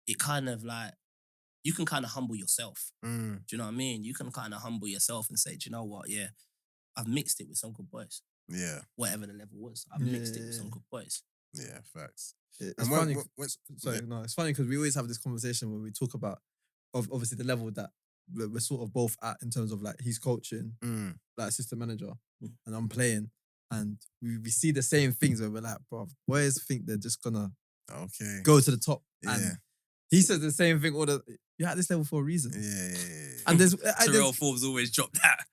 it kind of like, you can kind of humble yourself. Do you know what I mean? You can kind of humble yourself and say, do you know what? Yeah, I've mixed it with some good boys. Yeah. Whatever the level was. I've mixed it with some good boys. Yeah, facts. It's funny. It's funny because we always have this conversation where we talk about obviously the level that we're sort of both at in terms of like he's coaching, like assistant manager, and I'm playing, and we see the same things where we're like, bro, boys think they're just gonna go to the top, and he says the same thing. You're at this level for a reason. Yeah. And Terrell Forbes always dropped that.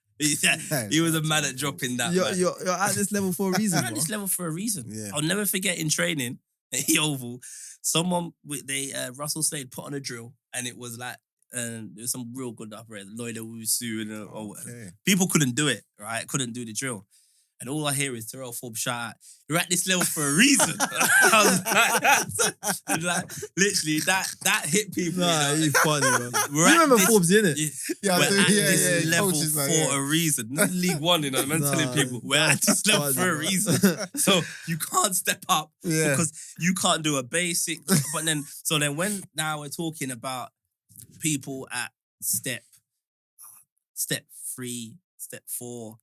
He was a man at dropping that. You're at this level for a reason. I'm at this level for a reason. Yeah. I'll never forget in training at the Oval, someone Russell Slade put on a drill, and it was like, there was some real good operators, Lloyd Owusu, and people couldn't do it, right? Couldn't do the drill. And all I hear is Terrell Forbes shout out, "You're at this level for a reason." I was like, literally, that hit people. Nah, he's funny, man. You remember Forbes, innit? We're at this level for a reason. Not League One, you know. I'm telling people, we're at this level for a reason. So you can't step up because you can't do a basic. But then, when now we're talking about people at step 3, step 4,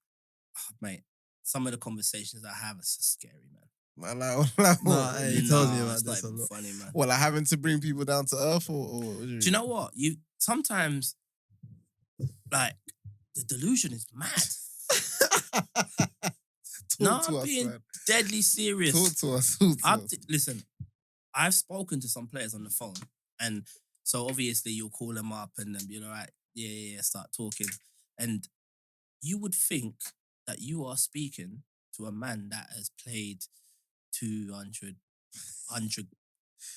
mate. Some of the conversations I have are so scary, man. Nah, hey, he tells me about it's this not a even lot. funny, man. Well, like having to bring people down to earth, or Do you know what? You sometimes like the delusion is mad. Talk to I'm us, being man. deadly serious. Talk to us. Talk to us. Listen, I've spoken to some players on the phone, and so obviously you'll call them up and then be like, yeah, start talking, and you would think that you are speaking to a man that has played 200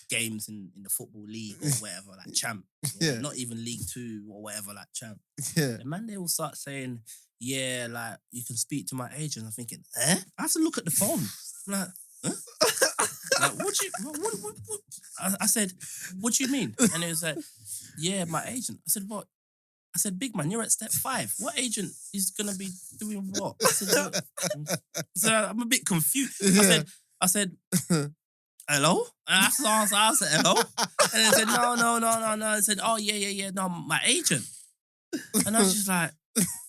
games in the football league or whatever, like champ. Yeah. Not even League 2 or whatever, like champ. Yeah. The man, they will start saying, yeah, like, you can speak to my agent. I'm thinking, I have to look at the phone. I'm like, huh? Like, what? I said, what do you mean? And it was like, yeah, my agent. I said, what? I said, big man, you're at step 5. What agent is going to be doing what? I said, I'm a bit confused. Yeah. I said, hello? And I said, hello? And they said, no. I said, oh, yeah, no, my agent. And I was just like,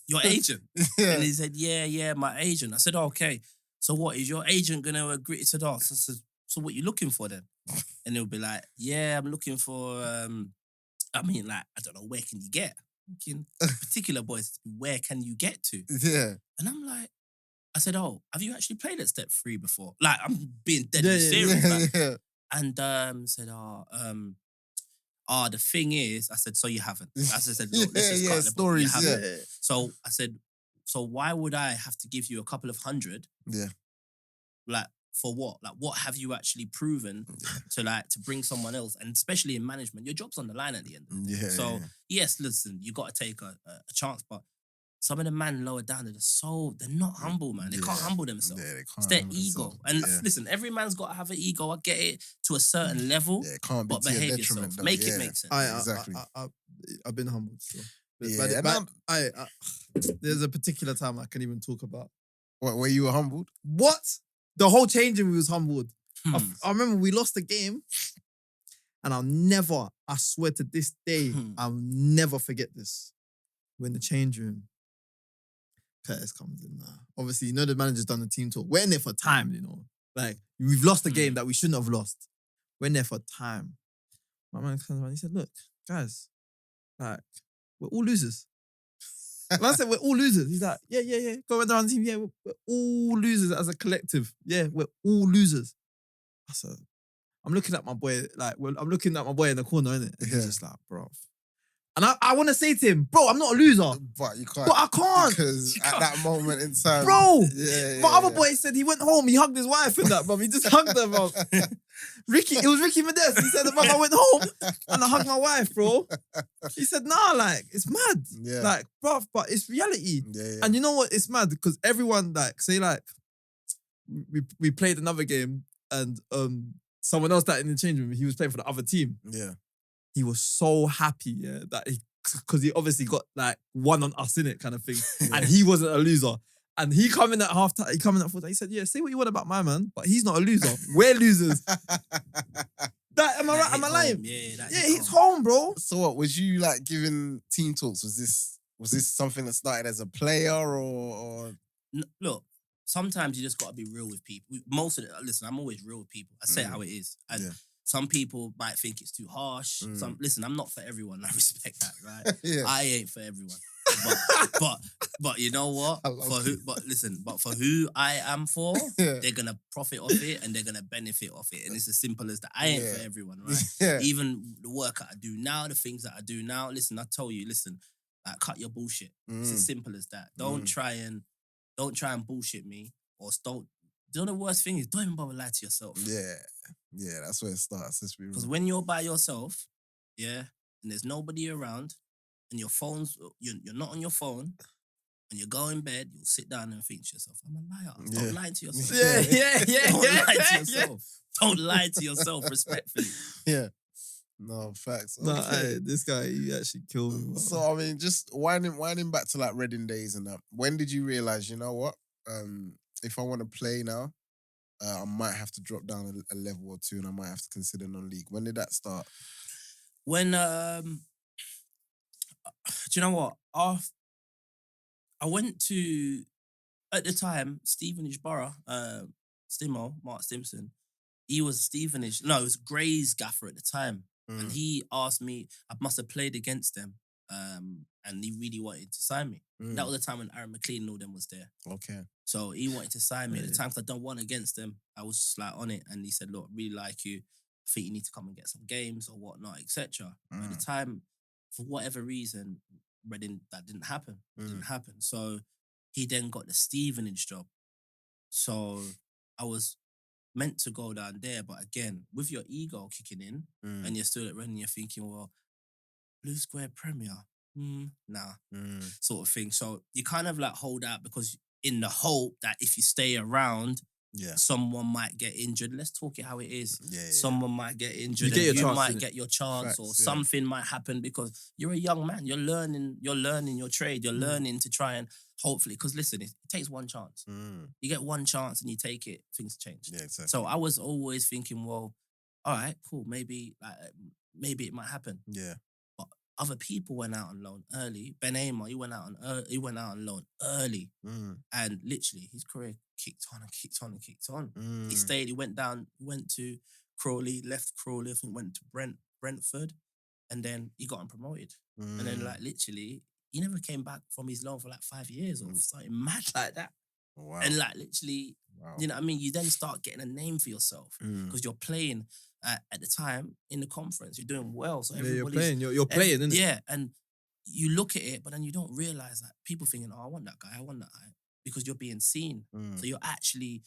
your agent? Yeah. And he said, yeah, my agent. I said, okay. So what, is your agent going to agree to that? I said, so what you looking for then? And he'll be like, yeah, I'm looking for, I don't know, where can you get? Thinking, particular boys, where can you get to? Yeah. And I'm like, I said, oh, have you actually played at step 3 before? Like, I'm being deadly serious. Like. Yeah. And said, the thing is, I said, so you haven't. I said, look, let's just cut the stories, you haven't. yeah. So I said, so why would I have to give you a couple of hundred? Yeah. Like, for what? Like, what have you actually proven to bring someone else? And especially in management, your job's on the line at the end. Yeah. So yes, listen, you got to take a chance, but some of the man lower down, they're not humble, man. They can't humble themselves. Yeah, they can't. It's their ego. And listen, every man's got to have an ego. I get it to a certain level. Yeah, it can't be but to your behave detriment, yourself. though. Make it make sense. Exactly. I've been humbled still. Yeah, But there's a particular time I can even talk about. What, where you were humbled? What? The whole changing was humbled. Hmm. I remember we lost the game, and I swear to this day, I'll never forget this. We're in the change room. Curtis comes in now. Obviously, you know the manager's done the team talk. We're in there for time, you know. Like, we've lost a game that we shouldn't have lost. We're in there for time. My man comes around, he said, look, guys, like, we're all losers. And I said, we're all losers. He's like, yeah. Go around the team. Yeah, we're all losers as a collective. Yeah, we're all losers. I said, I'm looking at my boy in the corner, innit? And he's just like, bro. And I want to say to him, bro, I'm not a loser. But you can't. But I can't. Because at that moment in time. Bro, Yeah, my other boy said he went home, he hugged his wife and that, bro. He just hugged her, bro. It was Ricky Modeste. He said, bro, I went home and I hugged my wife, bro. He said, nah, like, it's mad. Yeah. Like, bro, but it's reality. Yeah. And you know what? It's mad because everyone, like, say, like, we played another game and someone else that in the change room, he was playing for the other team. Yeah. He was so happy, that because he obviously got like one on us in it kind of thing, and he wasn't a loser. And he come in at half time, he said, yeah, say what you want about my man, but he's not a loser. We're losers. Am I right? Am I lying? Yeah, it's home, bro. So what, was you like giving team talks? Was this something that started as a player or? Look, sometimes you just got to be real with people. Listen, I'm always real with people. I say it how it is. And some people might think it's too harsh. Listen, I'm not for everyone. I respect that, right? Yeah. I ain't for everyone. But you know what? For who I am for, they're gonna profit off it and they're gonna benefit off it. And it's as simple as that. I ain't for everyone, right? Yeah. Even the work I do now, the things that I do now. Listen, I tell you, like, cut your bullshit. It's as simple as that. Don't try and bullshit me, or don't. You know the worst thing is, don't even bother lie to yourself. Yeah, that's where it starts. Because when you're by yourself, and there's nobody around, and your phone's, you're not on your phone, and you go in bed, you'll sit down and think to yourself, I'm a liar. Don't lie to yourself. Don't lie to yourself. Don't lie to yourself, respectfully. Yeah. No, facts. No, Okay. this guy, he actually killed me. Bro. So, I mean, just winding back to like Reading days and that, when did you realise, you know what? If I want to play now, I might have to drop down a level or two and I might have to consider non-league. When did that start? When Do you know what? I went to, at the time, Stevenage Borough, Mark Stimson. He was Stevenage, no, it was Gray's gaffer at the time. And he asked me, I must have played against them. And he really wanted to sign me. That was the time when Aaron McLean and all them was there. Okay. So he wanted to sign me at the Yeah. time because I done one against them. I was just like on it. And he said, look, I really like you. I think you need to come and get some games or whatnot, etc. At the time, for whatever reason, Reading, that didn't happen. It didn't happen. So he then got the Stevenage job. So I was meant to go down there, but again, with your ego kicking in and you're still at Reading, you're thinking, well, Blue Square Premier, nah, sort of thing. So you kind of like hold out because in the hope that if you stay around, someone might get injured. Let's talk it how it is. Someone might get injured. You get your and chance, might innit? get your chance, Facts, or something might happen because you're a young man. You're learning your trade. You're learning to try and hopefully, because listen, it takes one chance. You get one chance and you take it, things change. Yeah, exactly. So I was always thinking, well, all right, cool, maybe it might happen. Yeah. But other people went out on loan early. Ben Amer, he went out on loan early, and literally his career kicked on and kicked on and kicked on. He stayed. He went to Crawley, left Crawley. I think went to Brentford, and then he got promoted. And then like literally, he never came back from his loan for like 5 years or something mad like that. Wow. And like literally, you know what I mean? You then start getting a name for yourself because you're playing at the time in the conference. You're doing well. So you're playing. You're playing, innit? Yeah, and you look at it, but then you don't realize that people thinking, oh, I want that guy, because you're being seen. So you're actually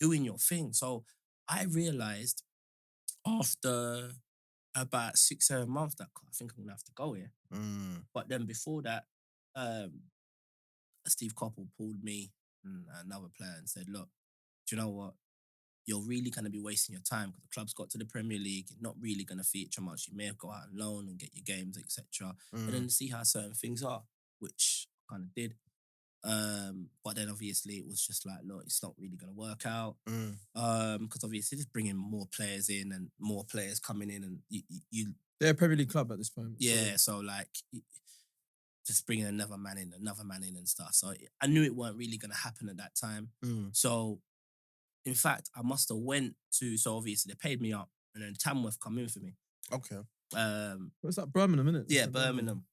doing your thing. So I realized after about 6-7 months that I think I'm gonna have to go here. But then before that, Steve Coppell pulled me and another player and said, look, do you know what? You're really going to be wasting your time because the club's got to the Premier League. You're not really going to feature much. You may have go out on loan and get your games, etc. And then see how certain things are, which I kind of did. But then obviously it was just like, look, it's not really going to work out. Because obviously just bringing more players in and more players coming in and you They're a Premier League club at this point. yeah, so like just bringing another man in and stuff. So I knew it weren't really going to happen at that time. So in fact, I must have so obviously they paid me up and then Tamworth come in for me. Okay. What's that? Birmingham, innit? Yeah, Birmingham.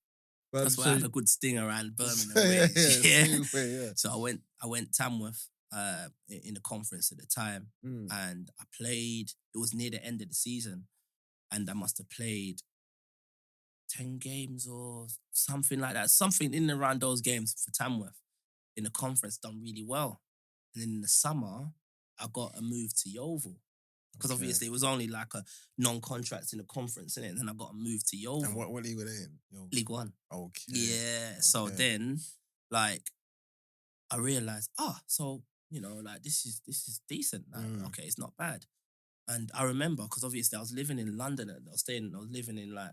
That's why I have a good sting around Birmingham. yeah. So I went Tamworth in the conference at the time and I played, it was near the end of the season and I must have played 10 games or something like that. Something in and around those games for Tamworth in the conference, done really well. And then in the summer, I got a move to Yeovil. Because obviously it was only like a non-contract in the conference, innit? And then I got a move to Yeovil. And what league were they in? League One. Okay. Yeah. So then, like, I realized, so, you know, like, this is decent. Like, okay, it's not bad. And I remember, because obviously I was living in London, I was living in, like,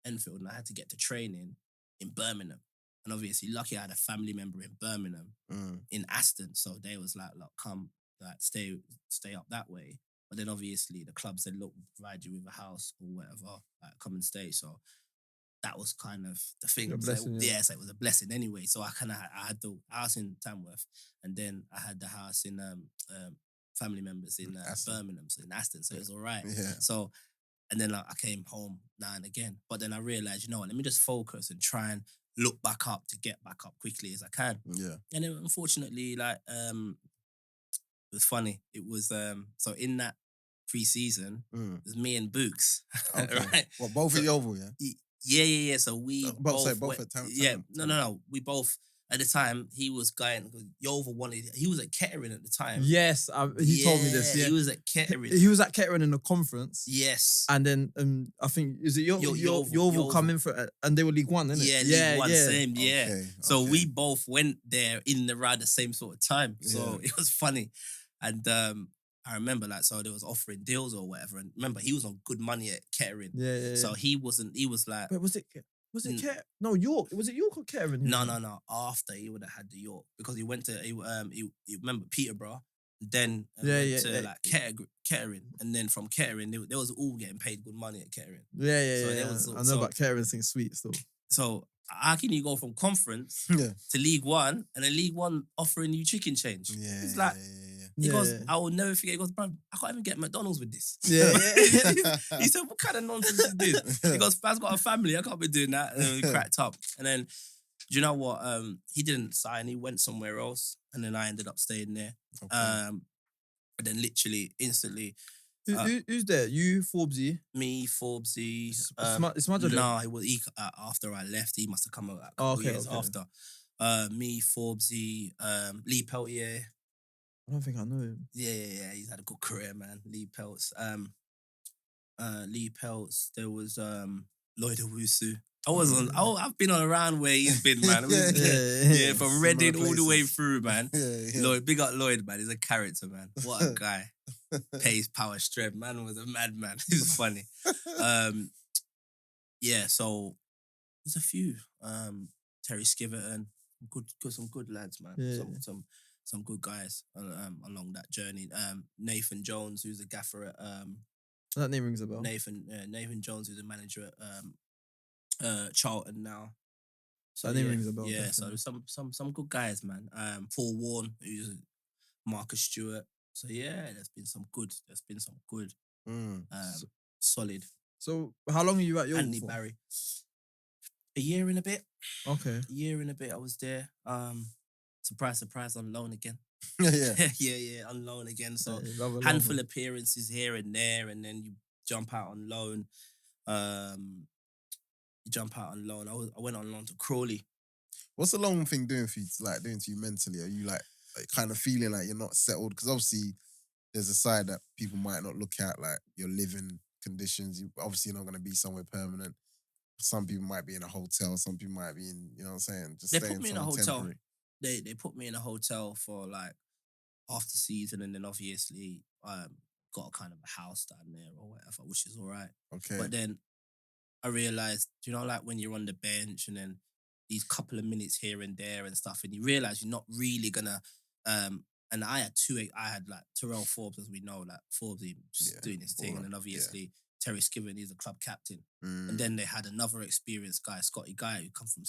Enfield, and I had to get to training in Birmingham. And obviously, lucky I had a family member in Birmingham, in Aston. So they was like, look, come, like, stay up that way. But then obviously the club said, look, we'll provide you with a house or whatever, like, come and stay. So that was kind of the thing. A blessing, So it was a blessing anyway. So I had the house in Tamworth, and then I had the house in family members in Birmingham, so in Aston. So it was all right. Yeah. So, and then like, I came home now and again. But then I realized, you know what, let me just focus and try and look back up to get back up quickly as I can. Yeah. And then unfortunately, like, it was funny. It was, so in that pre-season, it was me and Books. Okay. Right? What, both at Yeovil, yeah? Yeah. So we both went, at Tam. yeah, no. We both, at the time, he was going, Yeovil he was at Kettering at the time. Yes, he told me this. Yeah, He was at Kettering. He was at Kettering in the conference. Yes. And then I think, is it Yeovil come in for it? And they were League One, innit? Yeah, League One, same, yeah. Okay, So okay. we both went there in around the same sort of time. So Yeah. it was funny. And I remember, like, so they was offering deals or whatever. And remember, he was on good money at Kettering. Yeah. So he was like, Wait, was it Kettering? No, York. Was it York or Kettering? no. After he would have had the York, because he went to he remember Peterborough, then went to like Kettering, and then from Kettering they was all getting paid good money at Kettering. Yeah. So there was I know about Kettering thing sweet still. So how can you go from conference Yeah. to League One and then League One offering you chicken change? Yeah. It's like, yeah. he goes, Yeah. I will never forget. He goes, bro, I can't even get McDonald's with this. Yeah. He said, what kind of nonsense is this? He goes, Faz's got a family. I can't be doing that. And then we cracked up. And then, do you know what? He didn't sign. He went somewhere else. And then I ended up staying there. Okay. And then literally, instantly, Who's there? You, Forbesy. me, Forbesy. Smudge there? No, it was after I left. He must have come a couple Okay, years okay. after. Me, Forbesy, Lee Peltier. I don't think I know him. Yeah. He's had a good career, man. Lee Peltz. Lee Peltz. There was Lloyd Owusu. I've been on around where he's been, man. Yeah, from Reading all the way through, man. Yeah. Lloyd, big up Lloyd, man. He's a character, man. What a guy. Pace, power, strength. Man was a madman. He's funny. Yeah, so there's a few. Terry Skiverton. Some good lads, man. Yeah. Some good guys along that journey. Nathan Jones, who's a gaffer at That name rings a bell. Nathan Jones, who's a manager at Charlton now. So That name rings a bell. Yeah, definitely. so some good guys, man. Paul Warren, who's Marcus Stewart. So yeah, there's been some good. Solid. So how long are you at York Andy for? Barry. A year and a bit. Okay. A year and a bit I was there. Surprise, on loan again. Yeah. yeah, on loan again. So Yeah, love a handful loan. of appearances here and there, and then you jump out on loan. I went on loan to Crawley. What's the long thing doing for you? Doing to you mentally? Are you like kind of feeling like you're not settled? Because obviously there's a side that people might not look at, like your living conditions. Obviously you're not going to be somewhere permanent. Some people might be in a hotel. Some people might be in, you know what I'm saying? Just They staying put me in a somewhere hotel. temporary. They put me in a hotel for like after season, and then obviously got a kind of a house down there or whatever, which is all right. Okay. But then I realized, you know, like when you're on the bench and then these couple of minutes here and there and stuff, and you realize you're not really gonna. And I had like Terrell Forbes, as we know, like Forbes just doing his thing, and then obviously Terry Skiven, he's a club captain, and then they had another experienced guy, Scotty Guy, who come from.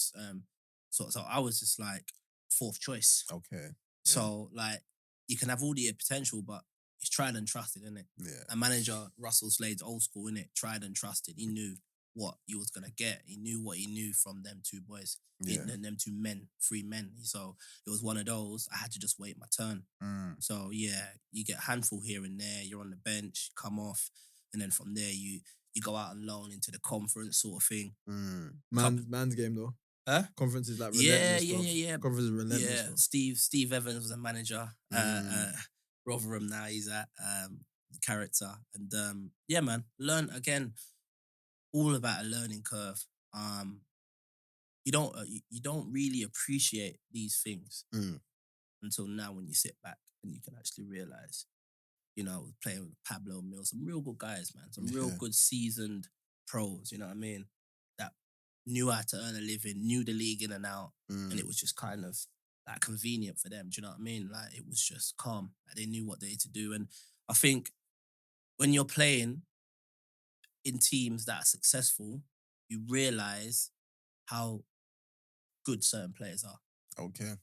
So I was just like fourth choice. Okay. So like you can have all the potential, but it's tried and trusted, isn't it? Yeah. A manager, Russell Slade's old school, innit? Tried and trusted. He knew what he was gonna get. He knew what he knew from them two boys. Yeah. Them three men. So it was one of those. I had to just wait my turn. So yeah, you get a handful here and there. You're on the bench, come off, and then from there you go out on loan into the conference sort of thing. Man's game though. Huh? Conference is like Yeah. relentless. Conference is relentless. Yeah, bro. Steve Evans was a manager. Rotherham now he's at character, and yeah, man, learn again. All about a learning curve. You don't really appreciate these things until now when you sit back and you can actually realize, you know, playing with Pablo Mills, some real good guys, man, some real good seasoned pros. You know what I mean? That knew how to earn a living, knew the league in and out, and it was just kind of like convenient for them. Do you know what I mean? Like it was just calm. Like, they knew what they had to do, and I think when you're playing in teams that are successful, you realize how good certain players are. Okay.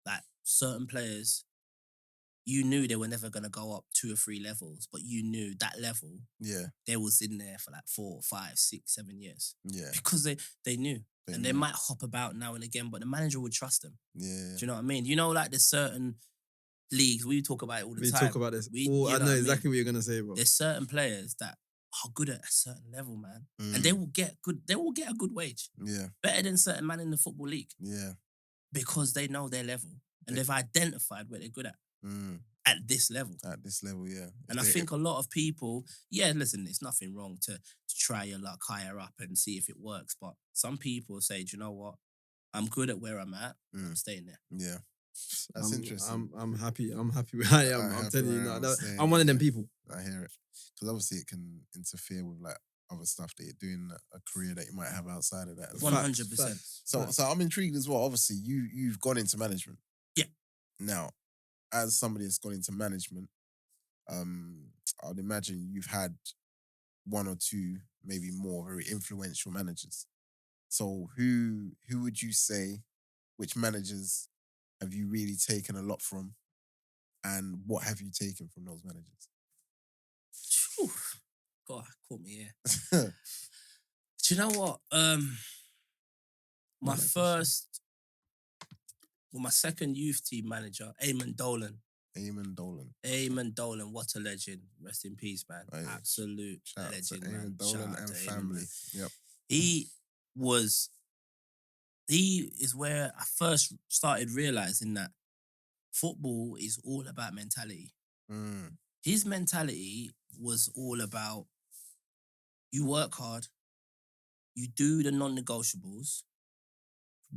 Like certain players, you knew they were never going to go up 2 or 3 levels, but you knew that level, they was in there for like 4, 5, 6, 7 years. Yeah. Because they knew. They might hop about now and again, but the manager would trust them. Yeah. Do you know what I mean? You know, like there's certain leagues, we talk about it all the time. We talk about this. I know exactly what you're going to say, bro. There's certain players that are good at a certain level, man. And they will get a good wage. Yeah. Better than certain man in the football league. Yeah. Because they know their level. And they've identified what they're good at. At this level. At this level, yeah. And I think a lot of people, listen, it's nothing wrong to try your luck higher up and see if it works. But some people say, do you know what? I'm good at where I'm at. I'm staying there. Yeah. That's interesting. I'm happy. I'm happy with I am. I'm telling you now. I'm one of them people. I hear it. Because obviously it can interfere with like other stuff that you're doing, a career that you might have outside of that. 100%. So I'm intrigued as well. Obviously, you've gone into management. Yeah. Now, as somebody that's gone into management, I'd imagine you've had 1 or 2, maybe more, very influential managers. So who would you say, which managers have you really taken a lot from, and what have you taken from those managers? Phew. God, caught me here. Do you know what? My first, my second youth team manager, Eamon Dolan. Eamon Dolan, what a legend. Rest in peace, man. Right. Absolute Shout legend, out to man. Eamon Dolan Shout out and to family. Eamon. Yep. He is where I first started realizing that football is all about mentality. His mentality was all about you work hard, you do the non-negotiables,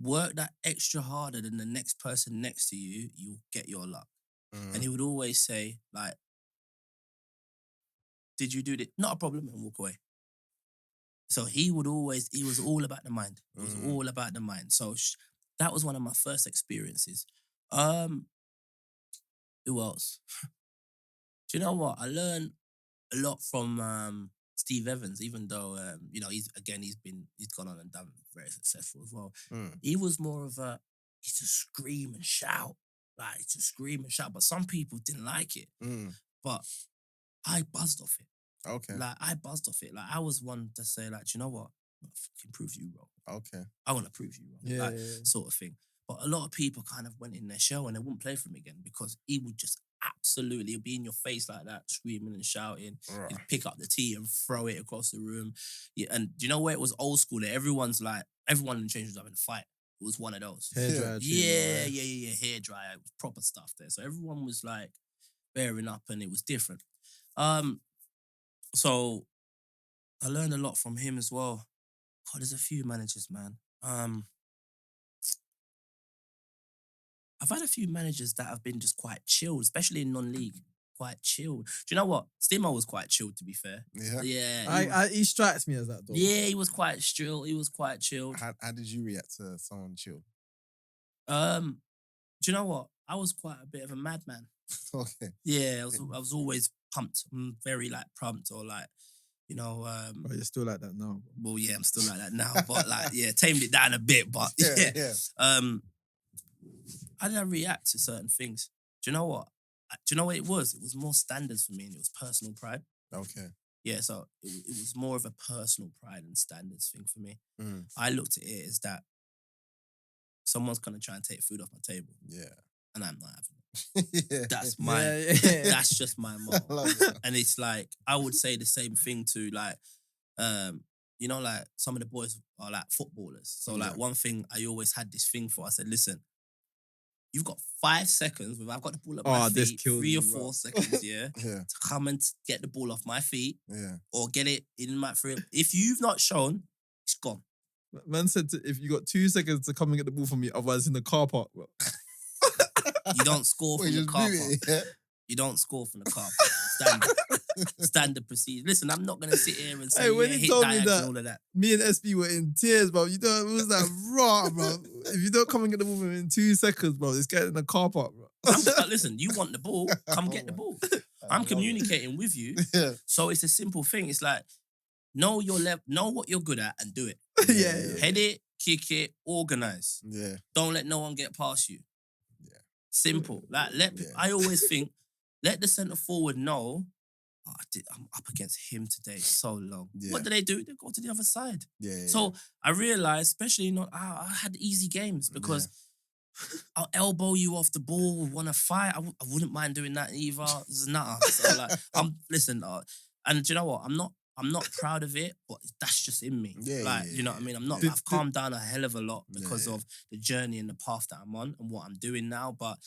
work that extra harder than the next person next to you, you'll get your luck. And he would always say, like, did you do this? Not a problem, and walk away. So he was all about the mind. It was all about the mind. So that was one of my first experiences. Who else? Do you know what? I learned a lot from Steve Evans, even though he's gone on and done very successful as well. He was more of he just scream and shout. But some people didn't like it. But I buzzed off it. Okay. Like I buzzed off it. Like I was one to say, like, do you know what? I'm gonna fucking prove you wrong. Okay. I want to prove you wrong. Sort of thing. But a lot of people kind of went in their shell and they wouldn't play for him again because he would just absolutely be in your face like that, screaming and shouting. He'd pick up the tea and throw it across the room. Yeah, and do you know where it was old school? Everyone in the change was having a fight. It was one of those. Hair dryer. Yeah. Hair dryer. It was proper stuff there. So everyone was like bearing up and it was different. So I learned a lot from him as well. God, there's a few managers, man. I've had a few managers that have been just quite chilled, especially in non-league. Quite chilled. Do you know what? Stimo was quite chilled, to be fair. Yeah. He strikes me as that, though. Yeah, he was quite chill. He was quite chilled. How did you react to someone chilled? Do you know what? I was quite a bit of a madman. Okay. Yeah, I was always pumped. I'm very like pumped or like, But you're still like that now. Well, yeah, I'm still like that now, but like, yeah, tamed it down a bit, but yeah. How did I react to certain things? Do you know what? Do you know what it was? It was more standards for me and it was personal pride. Okay. Yeah, so it was more of a personal pride and standards thing for me. I looked at it as that someone's going to try and take food off my table. Yeah. And I'm not having it. That's that's just my motto. And it's like, I would say the same thing to like, like some of the boys are like footballers. So like one thing I always had this thing for, I said, listen, you've got 5 seconds, I've got the ball at my feet, 3 or 4 seconds, to come and get the ball off my feet, or get it in my frame. If you've not shown, it's gone. Man said if you got 2 seconds to come and get the ball from me, otherwise in the car park, bro. You don't score from the car park. You don't score from the car park. Standard procedure. Listen, I'm not gonna sit here and say, when he hit told me and all of that. Me and SB were in tears, bro. It was like raw, bro. If you don't come and get the ball from me in 2 seconds, bro, it's getting in the car park, bro. Listen, you want the ball, come get the ball. I'm communicating with you. So it's a simple thing. It's like, know your level, know what you're good at and do it. Head it, kick it, organize. Yeah. Don't let no one get past you. Yeah. Simple. Like I always think, let the centre forward know, I'm up against him today so long. Yeah. What do? They go to the other side. So I realised, especially I had easy games because I'll elbow you off the ball, want to fight. I wouldn't mind doing that either. So like, and do you know what? I'm not proud of it, but that's just in me. You know what I mean? I've calmed down a hell of a lot because of the journey and the path that I'm on and what I'm doing now. But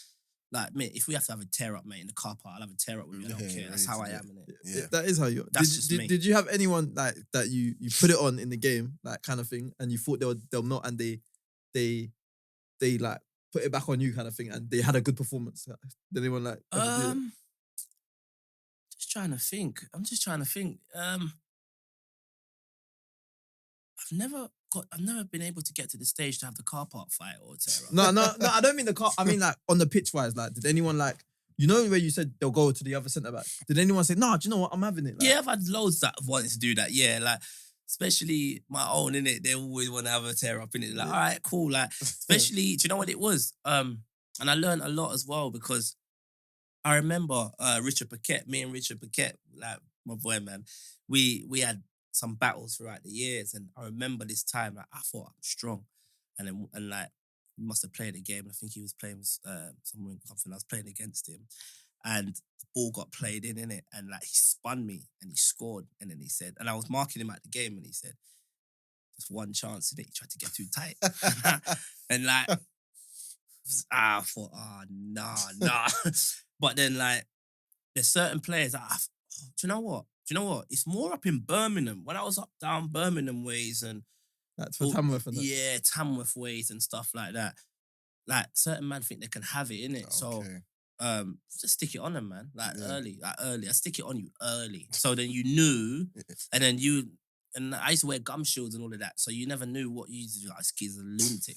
like, mate, if we have to have a tear up, mate, in the car park, I'll have a tear up with you. I don't care. That's how I am in it. Yeah. That is how you are. That's me. Did you have anyone like that you put it on in the game, like kind of thing, and you thought they'll not, and they like put it back on you kind of thing, and they had a good performance? Did anyone like ever do that? Just trying to think. I'm just trying to think. I've never been able to get to the stage to have the car park fight or tear up. No, I don't mean the car. I mean like on the pitch wise. Like, did anyone like, where you said they'll go to the other centre back? Did anyone say, no, do you know what? I'm having it. Like, yeah, I've had loads that wanted to do that. Yeah, like especially my own, innit? They always want to have a tear up, innit? Like, all right, cool. Like, especially, do you know what it was? And I learned a lot as well because I remember Richard Paquette, me and Richard Paquette, like my boy, man, we had some battles throughout the years. And I remember this time, like, I thought I'm strong. And like, we must have played a game. I think he was playing with someone, something. I was playing against him. And the ball got played in it. And like, he spun me and he scored. And then he said, and I was marking him at the game and he said, just one chance in it. He tried to get too tight. And like, I thought, nah. But then like, there's certain players that do you know what? It's more up in Birmingham. When I was up down Birmingham ways and That's for Tamworth and that. yeah, Tamworth ways and stuff like that. Like certain men think they can have it in it. So just stick it on them, man. Like early. I stick it on you early. So then you knew, and I used to wear gum shields and all of that. So you never knew what you used to do. Like, this kid's a lunatic.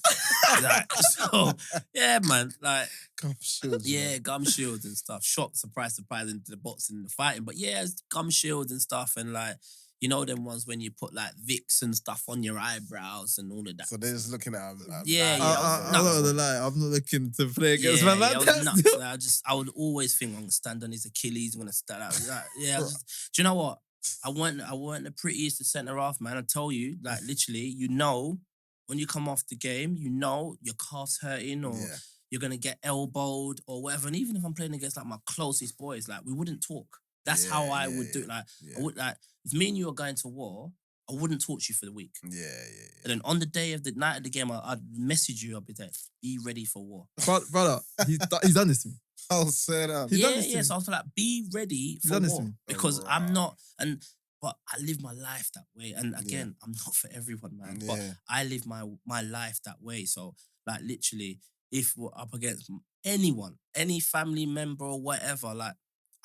Like, so yeah, man. Like Gum shields. yeah, Man. gum shields and stuff. Shock, surprise into the boxing and the fighting. But yeah, it's gum shields and stuff. And like, you know them ones when you put like Vicks and stuff on your eyebrows and all of that. So they're just looking at them. Yeah, I'm not gonna lie. I'm not looking to play against man like I was that. nuts. Like, I would always think I'm gonna stand on his Achilles. I'm gonna stand out. Like, yeah, do you know what? I weren't the prettiest centre half, man. I tell you, like literally, you know, when you come off the game, you know your calf's hurting or you're gonna get elbowed or whatever. And even if I'm playing against like my closest boys, like we wouldn't talk. That's how I would do it. Like I would like if me and you are going to war, I wouldn't talk to you for the week. Yeah. And then on the day of the night of the game, I'd message you. I'd be like, be ready for war. Brother, he's done this to me. I'll say that. Yeah. So I was like, be ready for war because I'm not, but I live my life that way. And again, I'm not for everyone, man. But I live my life that way. So like literally, if we're up against anyone, any family member or whatever, like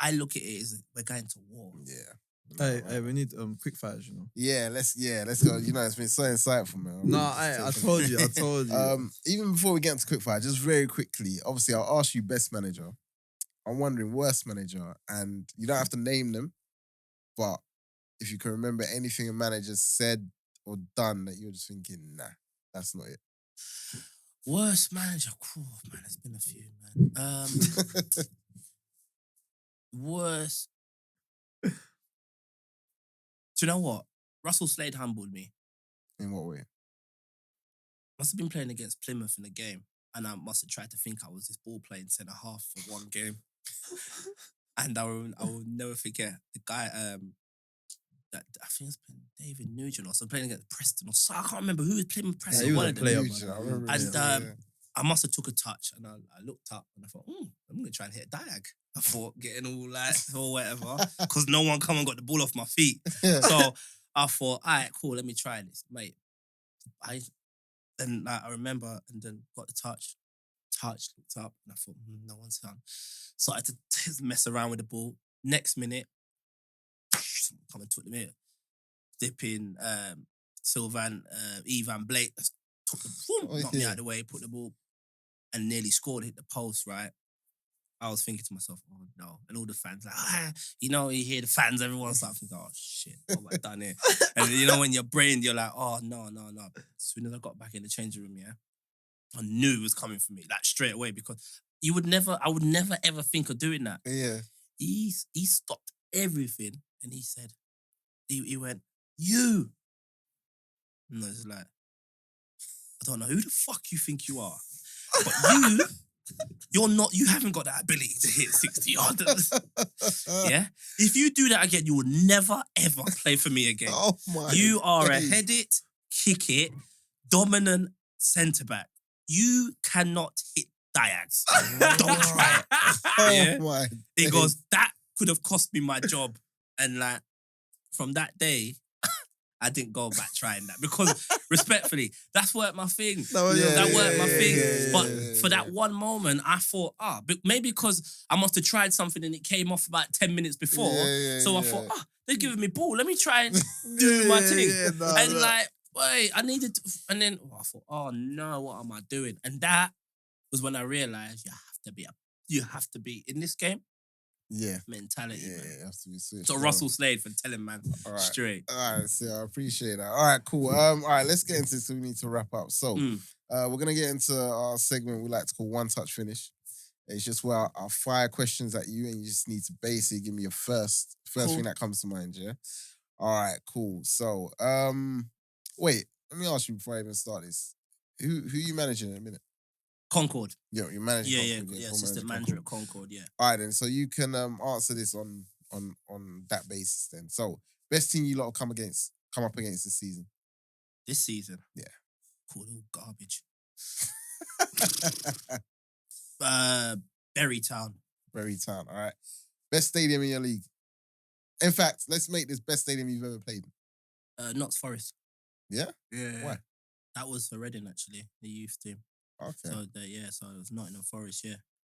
I look at it as we're going to war. Yeah. Hey, we need quick fires, you know. Yeah, let's go. You know, it's been so insightful, man. No, I told you. Even before we get into quickfire, just very quickly, obviously I'll ask you best manager. I'm wondering worst manager, and you don't have to name them, but if you can remember anything a manager said or done that you're just thinking, nah, that's not it. Worst manager, cool, man. There's been a few, man. Worst. Do you know what? Russell Slade humbled me. In what way? Must have been playing against Plymouth in a game, and I must have tried to think I was this ball playing centre half for one game. And I will never forget the guy. That I think it's been David Nugent or something playing against Preston or so. I can't remember who was playing with Preston. he was one a of them. player, Nugent, I remember And this, I must have took a touch and I looked up and I thought, I'm gonna try and hit a diag. I thought getting all like or whatever because no one come and got the ball off my feet. So I thought, all right, cool, let me try this, mate. I remember and then got the touch, looked up and I thought, no one's done. Started to mess around with the ball. Next minute, someone come and took the minute. Dipping Sylvan, Evan Blake, took the knocked me out of the way, put the ball and nearly scored, hit the post, right? I was thinking to myself, oh no. And all the fans like, you hear the fans, everyone's like, oh shit, what have I done here? And you know, when your brain, you're like, oh no. As soon as I got back in the changing room, I knew it was coming for me, like straight away, because I would never ever think of doing that. Yeah. He stopped everything and he said, he went, you. And I was like, I don't know who the fuck you think you are, but you haven't got that ability to hit 60 yards. Yeah? If you do that again, you will never ever play for me again. Oh my You are a days. head it, kick it, dominant centre back. You cannot hit diags. Don't try it. Oh my He days. goes, that could have cost me my job. And like, from that day, I didn't go back trying that because respectfully, that's worked my thing. That worked my thing. But for that one moment, I thought, maybe because I must have tried something and it came off about 10 minutes before. So I thought, they're giving me ball. Let me try and do my thing. Like, wait, I needed to, and then I thought, oh no, what am I doing? And that was when I realized you have to be in this game. Yeah. mentality, Yeah, man. it has to be switched. So Russell Slade for telling man All right. straight. All right, so I appreciate that. All right, cool. All right, let's get into this. So we need to wrap up. So we're gonna get into our segment we like to call One Touch Finish. It's just where I'll fire questions at you, and you just need to basically give me your first Cool. thing that comes to mind. Yeah. All right, cool. So wait, let me ask you before I even start this. Who you managing in a minute? Concord. Yeah, you're managing. Yeah, Concord, yeah. full Assistant manager at Concord. Yeah. All right, then. So you can answer this on that basis. Then. So best team you lot come up against this season. This season. Yeah. Cool, all garbage. Berrytown. Berrytown. All right. Best stadium in your league. In fact, let's make this best stadium you've ever played. Notts Forest. Yeah. Yeah. Why? That was for Reading actually, the youth team. Okay. So it was Nottingham Forest. Yeah.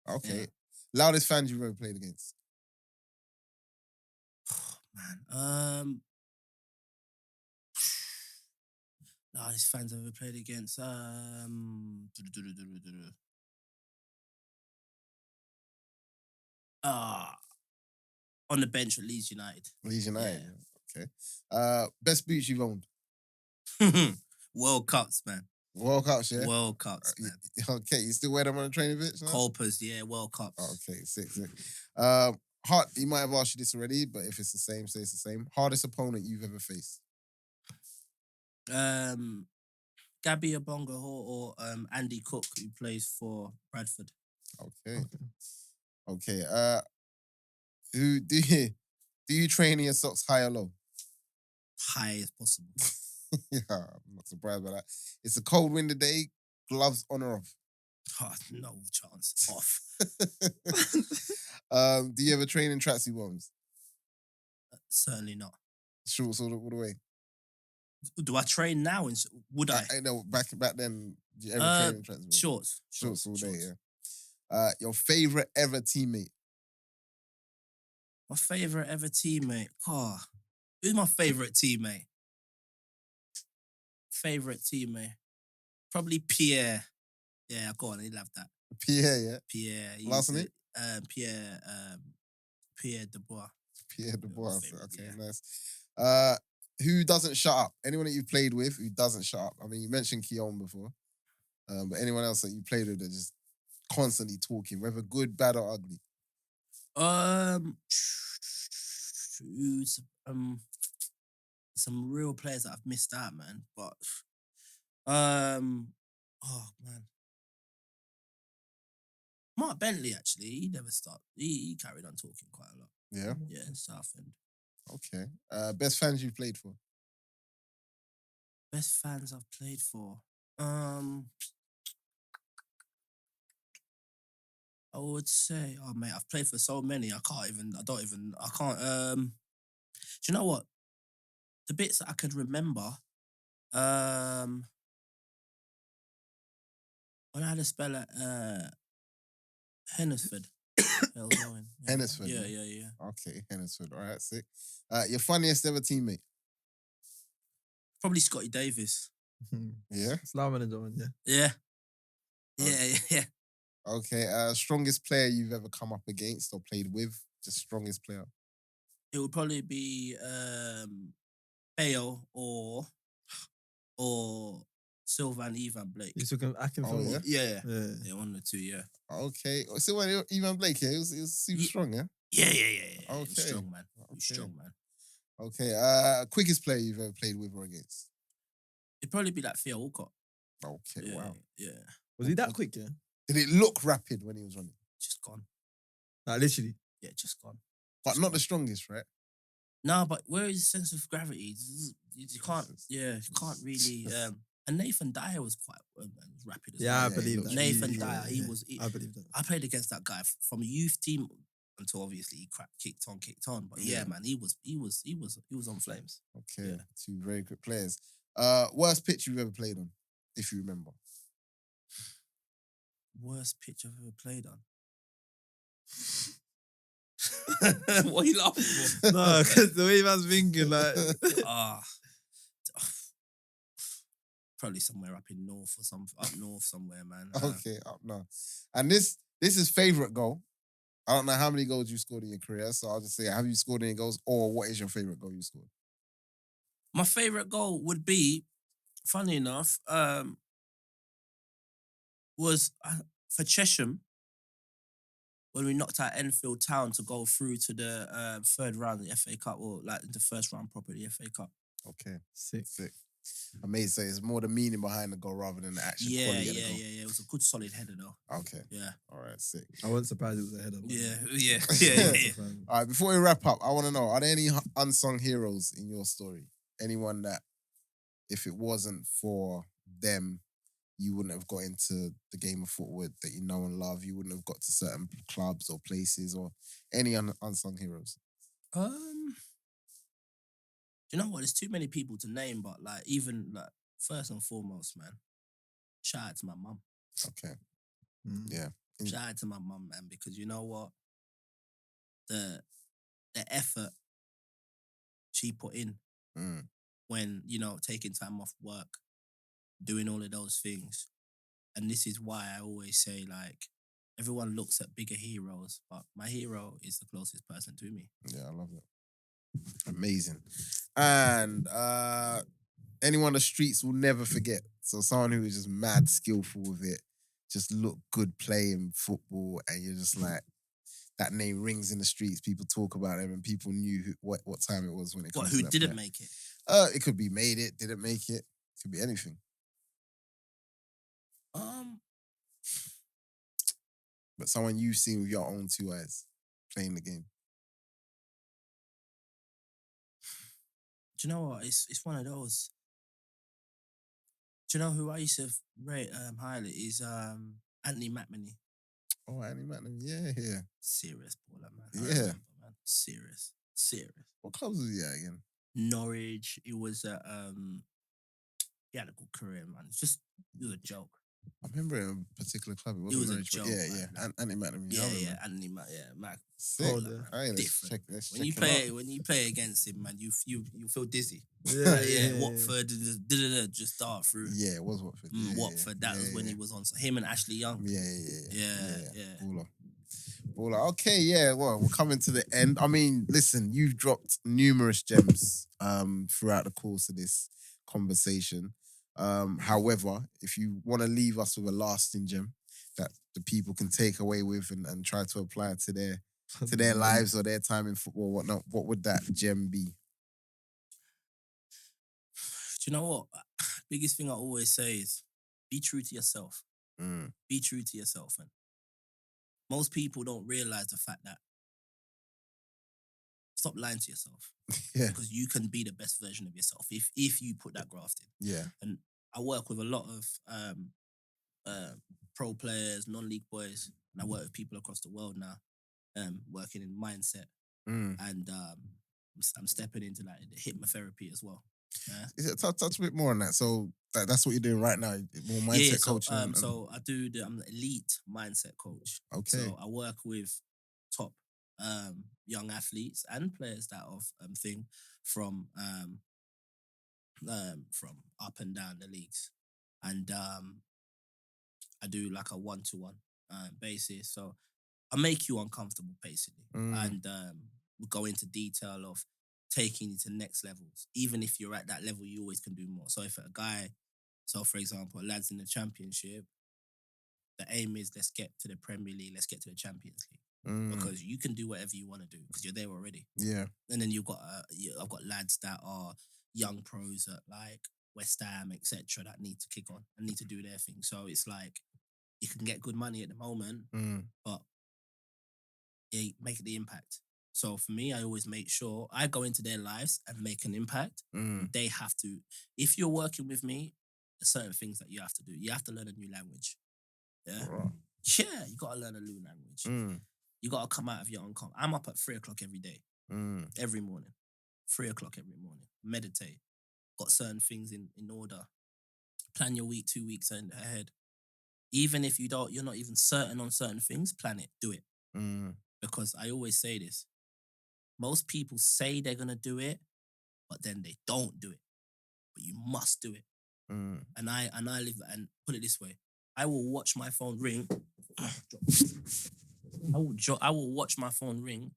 Okay. Yeah. Loudest fans you've ever played against. Oh, man. Loudest fans I've ever played against. On the bench at Leeds United. Leeds United. Yeah. Okay. Best boots you've owned. World Cups, man. World Cups, yeah. World Cups, man. Okay, you still wear them on the training pitch? No? Copas, yeah. World Cups. Okay, sick. He might have asked you this already, but if it's the same, say it's the same. Hardest opponent you've ever faced. Gabby Abonga or Andy Cook, who plays for Bradford. Okay. Who do you train in your socks high or low? High as possible. Yeah, I'm not surprised by that. It's a cold winter day. Gloves on or off? Oh, no chance. Off. Do you ever train in tracksuit bottoms? Certainly not. Shorts all the way. Do I train now? Would I? I know back then. Did you ever train in tracksuit bottoms? Shorts all day. Yeah. Your favorite ever teammate? My favorite ever teammate. Oh, who's my favorite teammate? Probably Pierre. Yeah, go on. He'll have that. Pierre, yeah. Pierre. Last name? Pierre Dubois. Pierre Dubois. Okay, yeah. Nice. Who doesn't shut up? Anyone that you've played with who doesn't shut up? I mean, you mentioned Keon before, but anyone else that you played with that just constantly talking, whether good, bad, or ugly? Some real players that I've missed out, man. But oh man, Mark Bentley actually, he never stopped. He carried on talking quite a lot. Yeah. Yeah, in Southend. Okay. Best fans you've played for? Best fans I've played for. I would say, oh mate, I've played for so many. I can't. Do you know what? The bits that I could remember, when I had a spell at Hennesford. Hennesford. Yeah. Okay, Hennesford. All right, sick. Your funniest ever teammate? Probably Scotty Davis. Yeah. Slough manager one, yeah. Yeah. Okay. Yeah. Okay. Strongest player you've ever come up against or played with? Just strongest player. It would probably be Bale or Sylvan Evan Blake. You took him Akinfenwa. Oh, Yeah, one of the two, yeah. Okay. So Evan Blake, yeah, he was super strong, yeah? Yeah. Okay. Strong man. Okay. Strong man. Okay. Quickest player you've ever played with or against? It'd probably be like Theo Walcott. Okay, wow. Yeah. Was he that quick, yeah? Did it look rapid when he was running? Just gone. Like literally. Yeah, just gone. But not the strongest, right? No, but where is his sense of gravity? You can't really. And Nathan Dyer was quite rapid as well. Yeah, I believe that. Nathan Dyer, I believe that. I played against that guy from a youth team until obviously he kicked on. But yeah, man, he was on flames. Okay, Yeah. Two very good players. Worst pitch you've ever played on, if you remember. Worst pitch I've ever played on. What are you laughing for? No, because the way man's thinking, like. Probably somewhere up in north or up north somewhere, man. Okay, up north. And this is favorite goal. I don't know how many goals you scored in your career, so I'll just say, have you scored any goals, or what is your favorite goal you scored? My favorite goal would be, funny enough, was for Chesham when we knocked out Enfield Town to go through to the third round of the FA Cup, or like the first round proper of the FA Cup. Okay, Sick. Amazing. So it's more the meaning behind the goal rather than the actual quality of the goal. Yeah. It was a good solid header though. Okay. Yeah. All right, sick. I wasn't surprised it was a header. Yeah. All right, before we wrap up, I want to know, are there any unsung heroes in your story? Anyone that, if it wasn't for them, you wouldn't have got into the game of football that you know and love? You wouldn't have got to certain clubs or places, or any unsung heroes? Do you know what? There's too many people to name, but like even like first and foremost, man, shout out to my mum. Okay. Mm. Yeah. Shout out to my mum, man, because you know what? The effort she put in when, taking time off work, doing all of those things. And this is why I always say, like, everyone looks at bigger heroes, but my hero is the closest person to me. Yeah, I love it. Amazing. And anyone the streets will never forget. So someone who is just mad skillful with it, just look good playing football, and you're just like, that name rings in the streets. People talk about them, and people knew what time it was when it comes to who that didn't player. make it? It could be made it, didn't make it. It could be anything. But someone you've seen with your own two eyes playing the game. Do you know what? It's one of those. Do you know who I used to rate highly is Anthony McManey. Oh, Anthony McManey, yeah. Serious baller, man. Yeah. I remember, man. Serious. What clubs was he at again? Norwich. It was he had a good career, man. It was a joke. I remember in a particular club. It was a Norwich, joke. Yeah. Anthony McManey. Yeah. Anthony Mac. Sick. Oh, yeah. All right, Different. let's When you play against him, man, you feel dizzy. Yeah. Watford, just start through. Yeah, it was Watford. Watford. That was when he was on. So him and Ashley Young. Yeah. Baller. Okay, yeah. Well, we're coming to the end. I mean, listen, you've dropped numerous gems throughout the course of this conversation. However, if you want to leave us with a lasting gem that the people can take away with and try to apply to their lives or their time in football or whatnot, what would that gem be? Do you know what? Biggest thing I always say is be true to yourself. Be true to yourself, man. Most people don't realize the fact that stop lying to yourself. Yeah. Because you can be the best version of yourself if you put that graft in. Yeah. And I work with a lot of pro players, non-league boys, and I work with people across the world now, working in mindset. And I'm stepping into like the hypnotherapy as well. Is it touch a bit more on that? So that's what you're doing right now, more mindset coaching. So I I'm the elite mindset coach. Okay. So I work with top young athletes and players that of from up and down the leagues, and I do like a 1-to-1 basis. So I make you uncomfortable basically, and we go into detail of taking you to next levels. Even if you're at that level, you always can do more. So if for example, a lad's in the Championship, the aim is let's get to the Premier League, let's get to the Champions League. Because you can do whatever you want to do because you're there already. Yeah. And then I've got lads that are young pros at like West Ham, etc., that need to kick on and need to do their thing. So it's like you can get good money at the moment, but make the impact. So for me, I always make sure I go into their lives and make an impact. They have to. If you're working with me, there's certain things that you have to do. You have to learn a new language. Yeah. Right. Yeah, you got to learn a new language. You got to come out of your uncomfort. I'm up at 3 o'clock every day. Every morning. 3 o'clock every morning. Meditate. Got certain things in order. Plan your week 2 weeks ahead. Even if you're not even certain on certain things, plan it. Do it. Because I always say this. Most people say they're going to do it, but then they don't do it. But you must do it. And I live, and put it this way. I will watch my phone ring. I will watch my phone ring,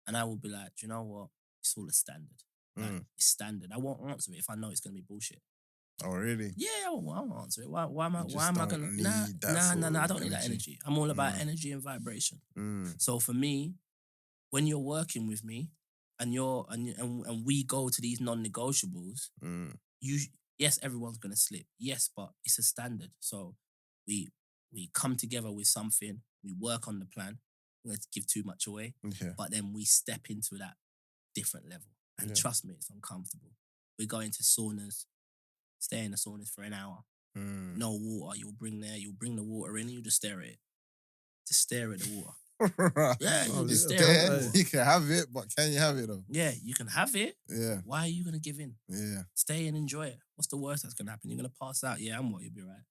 and I will be like, do you know what? It's all a standard. Like, it's standard. I won't answer it if I know it's gonna be bullshit. Oh, really? Yeah, I won't answer it. Why am I? You Why just am I don't gonna? need that Nah. sort I of don't need that energy. I'm all about energy and vibration. So for me, when you're working with me, and we go to these non-negotiables, you yes, everyone's gonna slip. Yes, but it's a standard. So we come together with something. We work on the plan. Let's give too much away, Yeah. but then we step into that different level. And Yeah. trust me, it's uncomfortable. We go into saunas, stay in the saunas for an hour. No water. You'll bring the water in, and you just stare at it. Just stare at the water. Yeah, you It's just stare there. at the water. You can have it, but can you have it though? Yeah, you can have it. Yeah. Why are you gonna give in? Yeah. Stay and enjoy it. What's the worst that's gonna happen? You're gonna pass out. Yeah, and what? You'll be right.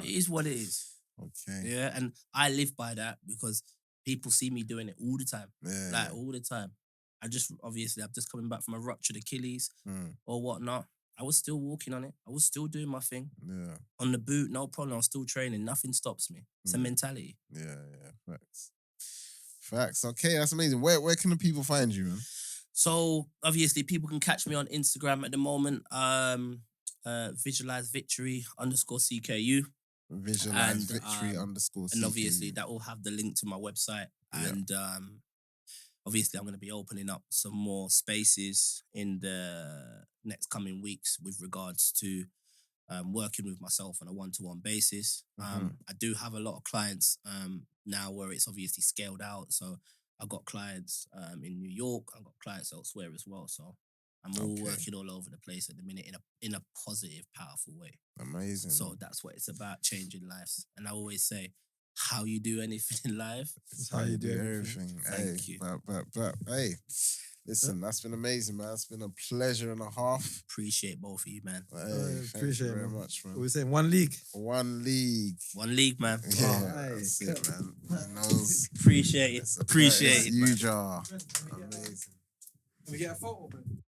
It is what it is. Okay. Yeah, and I live by that because people see me doing it all the time. Yeah. All the time. I'm just coming back from a ruptured Achilles or whatnot. I was still walking on it. I was still doing my thing. Yeah. On the boot, no problem. I was still training. Nothing stops me. It's a mentality. Yeah. Facts. Okay, that's amazing. Where can the people find you, man? So obviously people can catch me on Instagram at the moment. Visualize Victory _CKU. Visualize Victory _CKU. And obviously that will have the link to my website. Yeah. And obviously I'm going to be opening up some more spaces in the next coming weeks with regards to working with myself on a one-to-one basis. I do have a lot of clients now where it's obviously scaled out. So I've got clients in New York. I've got clients elsewhere as well. So I'm all working all over the place at the minute in a positive, powerful way. Amazing. So that's what it's about, changing lives. And I always say, how you do anything in life, it's how you do everything. Thank you. But hey, listen, that's been amazing, man. It's been a pleasure and a half. Appreciate both of you, man. Hey, appreciate you very man. much, man. We're saying one league. One league. One league, man. Yeah, that's it, man. He knows. Appreciate it. Appreciate it, man. Ujah. Amazing. Can we get a photo, man?